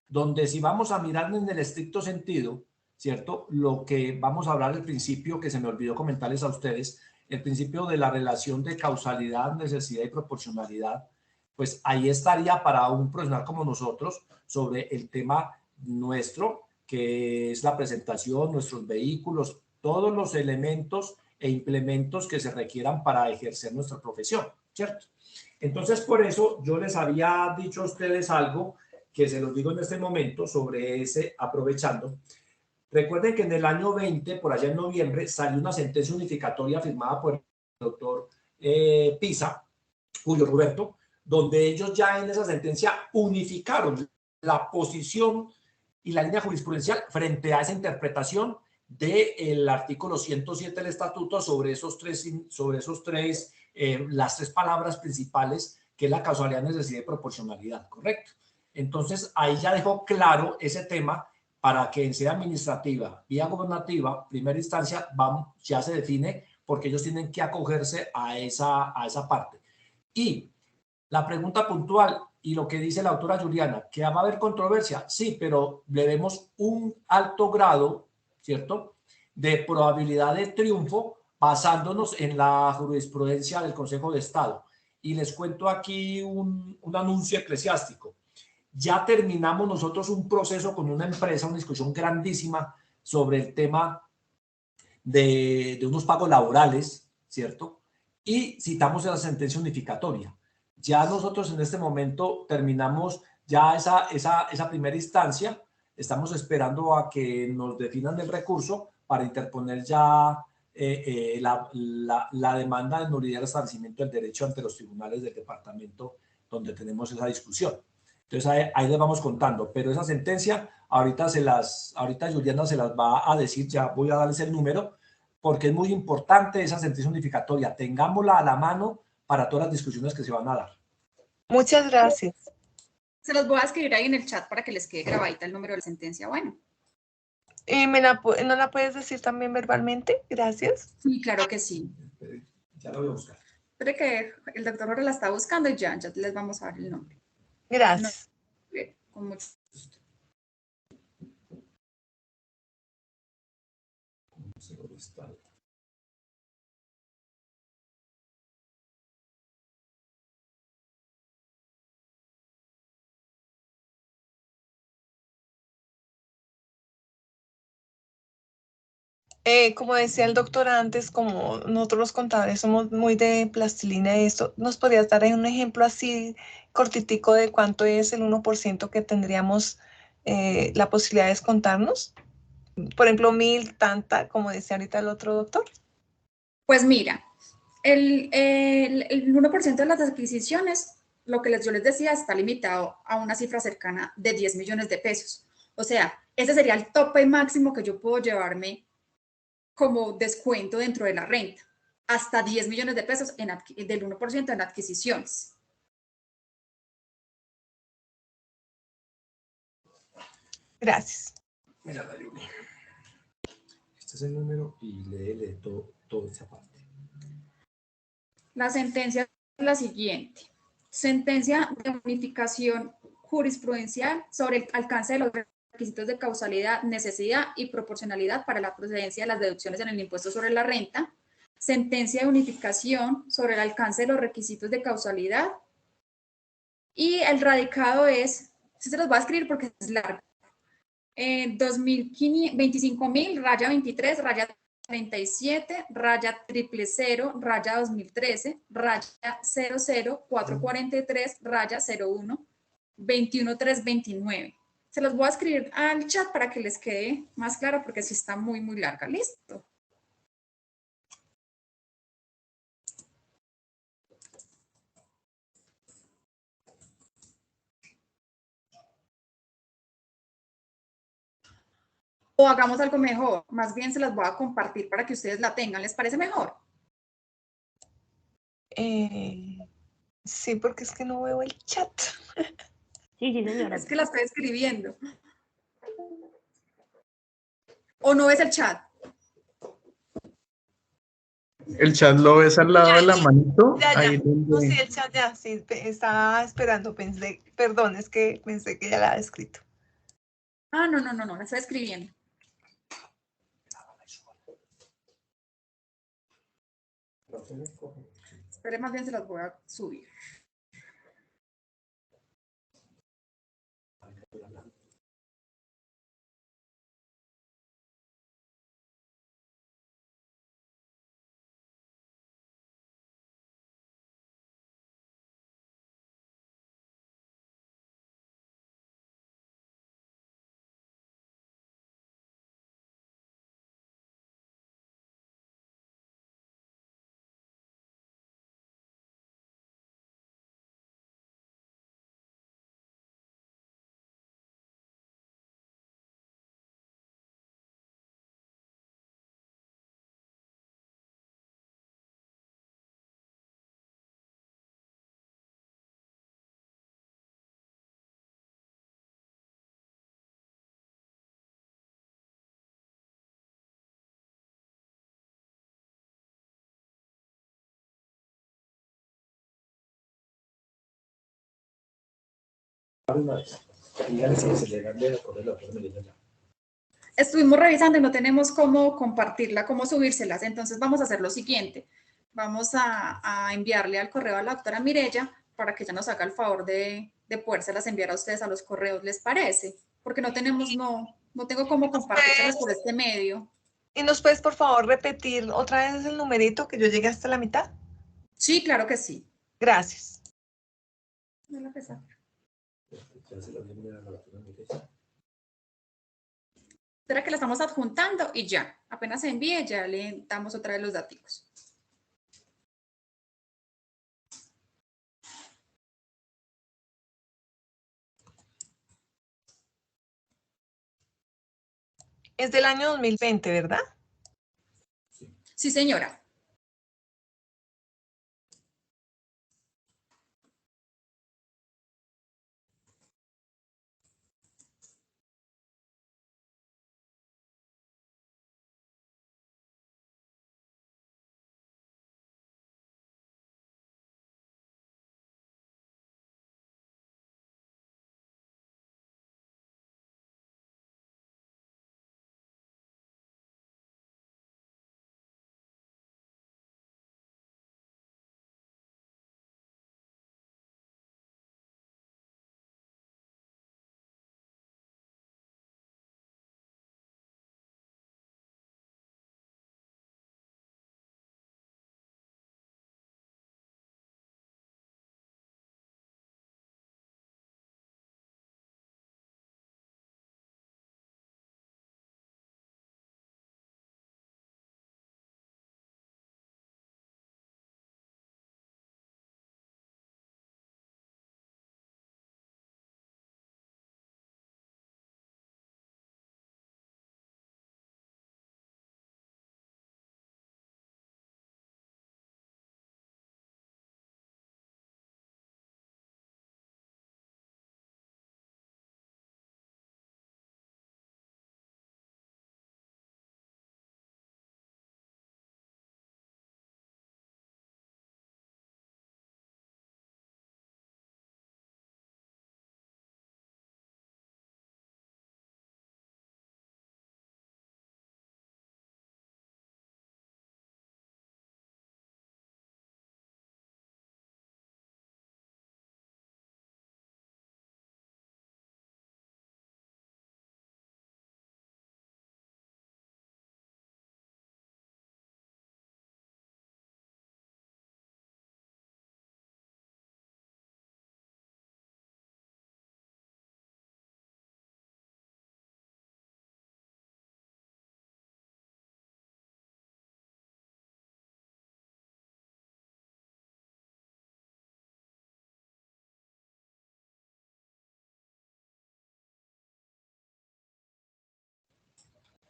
Donde si vamos a mirar en el estricto sentido, ¿cierto? Lo que vamos a hablar del principio que se me olvidó comentarles a ustedes, el principio de la relación de causalidad, necesidad y proporcionalidad, pues ahí estaría para un profesional como nosotros sobre el tema nuestro, que es la presentación, nuestros vehículos, todos los elementos e implementos que se requieran para ejercer nuestra profesión, ¿cierto? Entonces, por eso yo les había dicho a ustedes algo que se los digo en este momento sobre ese, aprovechando. Recuerden que en el año 20, por allá en noviembre, salió una sentencia unificatoria firmada por el doctor Pisa, Julio Roberto, donde ellos ya en esa sentencia unificaron la posición y la línea jurisprudencial frente a esa interpretación del artículo 107 del estatuto sobre las tres palabras principales, que es la causalidad, necesidad y proporcionalidad, ¿correcto? Entonces, ahí ya dejó claro ese tema para que en sede administrativa, vía gubernativa, primera instancia, ya se define porque ellos tienen que acogerse a esa parte. Y la pregunta puntual y lo que dice la autora Juliana, que va a haber controversia, sí, pero le vemos un alto grado, ¿cierto?, de probabilidad de triunfo basándonos en la jurisprudencia del Consejo de Estado. Y les cuento aquí un anuncio eclesiástico. Ya terminamos nosotros un proceso con una empresa, una discusión grandísima sobre el tema de unos pagos laborales, ¿cierto? Y citamos esa sentencia unificatoria. Ya nosotros en este momento terminamos ya esa primera instancia. Estamos esperando a que nos definan el recurso para interponer ya la demanda de nulidad del establecimiento del derecho ante los tribunales del departamento donde tenemos esa discusión. Entonces ahí les vamos contando, pero esa sentencia ahorita Juliana se las va a decir, ya voy a darles el número, porque es muy importante esa sentencia unificatoria. Tengámosla a la mano para todas las discusiones que se van a dar. Muchas gracias. Se los voy a escribir ahí en el chat para que les quede grabadita el número de la sentencia. Bueno. ¿No la puedes decir también verbalmente? Gracias. Sí, claro que sí. Ya lo voy a buscar. Espere que el doctor Jorge la está buscando y ya les vamos a dar el nombre. Gracias. Bien, con mucho gusto. Seguro está. Como decía el doctor antes, como nosotros los contadores somos muy de plastilina y esto, ¿nos podrías dar ahí un ejemplo así cortitico de cuánto es el 1% que tendríamos la posibilidad de descontarnos? Por ejemplo, 1000, tanta, como decía ahorita el otro doctor. Pues mira, el 1% de las adquisiciones, lo que yo les decía, está limitado a una cifra cercana de 10 millones de pesos. O sea, ese sería el tope máximo que yo puedo llevarme como descuento dentro de la renta. Hasta 10 millones de pesos del 1% en adquisiciones. Gracias. Mira, Dayuni. Este es el número y lee toda esa parte. La sentencia es la siguiente. Sentencia de unificación jurisprudencial sobre el alcance de los requisitos de causalidad, necesidad y proporcionalidad para la procedencia de las deducciones en el impuesto sobre la renta. Sentencia de unificación sobre el alcance de los requisitos de causalidad. Y el radicado es, se los voy a escribir porque es largo. 25.000, raya 23, raya 37, raya 000, raya 2013, raya 00443, raya 01, 21329. Se los voy a escribir al chat para que les quede más claro porque sí está muy, muy larga. Listo. O hagamos algo mejor, más bien se las voy a compartir para que ustedes la tengan. ¿Les parece mejor? Sí, porque es que no veo el chat. Sí, sí, señora. Es que la estoy escribiendo. ¿O no ves el chat? El chat lo ves al lado de la manito. Ya. Ahí No, sí, donde... el chat ya, sí, estaba esperando, pensé, perdón, es que pensé que ya la había escrito. Ah, no, la estoy escribiendo. Espere, más bien se las voy a subir. Estuvimos revisando y no tenemos cómo compartirla, cómo subírselas. Entonces vamos a hacer lo siguiente. Vamos a enviarle al correo a la doctora Mirella para que ella nos haga el favor de podérselas enviar a ustedes a los correos, ¿les parece? Porque no tengo cómo compartírselas por este medio. ¿Y nos puedes, por favor, repetir otra vez el numerito que yo llegué hasta la mitad? Sí, claro que sí. Gracias. Espera que la estamos adjuntando y ya. Apenas se envíe, ya le damos otra vez los datos. Es del año 2020, ¿verdad? Sí, señora.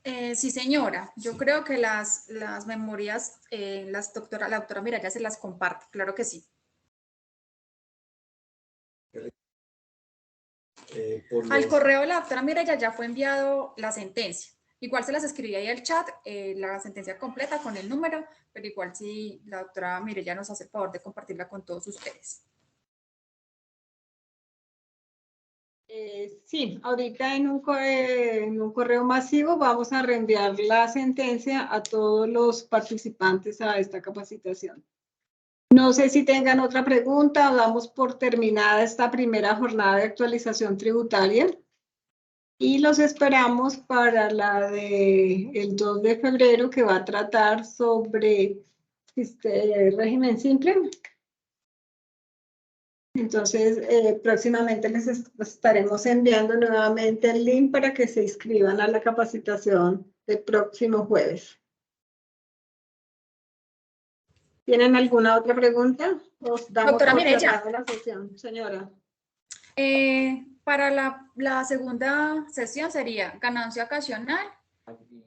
Sí, señora. Yo creo que las memorias, la doctora Miralla se las comparte, claro que sí. Al correo de la doctora Miralla ya fue enviado la sentencia. Igual se las escribí ahí al chat, la sentencia completa con el número, pero igual si la doctora Miralla nos hace el favor de compartirla con todos ustedes. Sí, ahorita en un correo masivo vamos a reenviar la sentencia a todos los participantes a esta capacitación. No sé si tengan otra pregunta o damos por terminada esta primera jornada de actualización tributaria. Y los esperamos para la del 2 de febrero que va a tratar sobre régimen simple. Entonces, próximamente les estaremos enviando nuevamente el link para que se inscriban a la capacitación del próximo jueves. ¿Tienen alguna otra pregunta? Doctora Mirella. La sesión, señora. Para la segunda sesión sería ganancia ocasional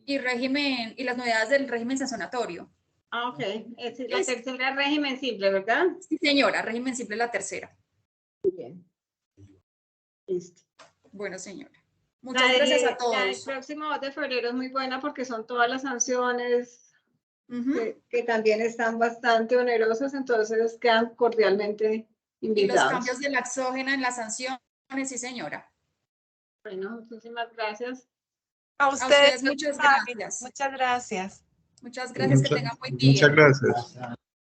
y régimen y las novedades del régimen sancionatorio. Ah, ok. Es la tercera régimen simple, ¿verdad? Sí, señora, régimen simple la tercera. Muy bien. Listo. Bueno, señora. Muchas gracias a todos. El próximo 2 de febrero es muy buena porque son todas las sanciones que también están bastante onerosas, entonces quedan cordialmente invitados. Y los cambios de la exógena en las sanciones, sí, señora. Bueno, muchísimas gracias. A ustedes muchas gracias. Muchas gracias. Muchas gracias, que tengan buen día. Muchas gracias.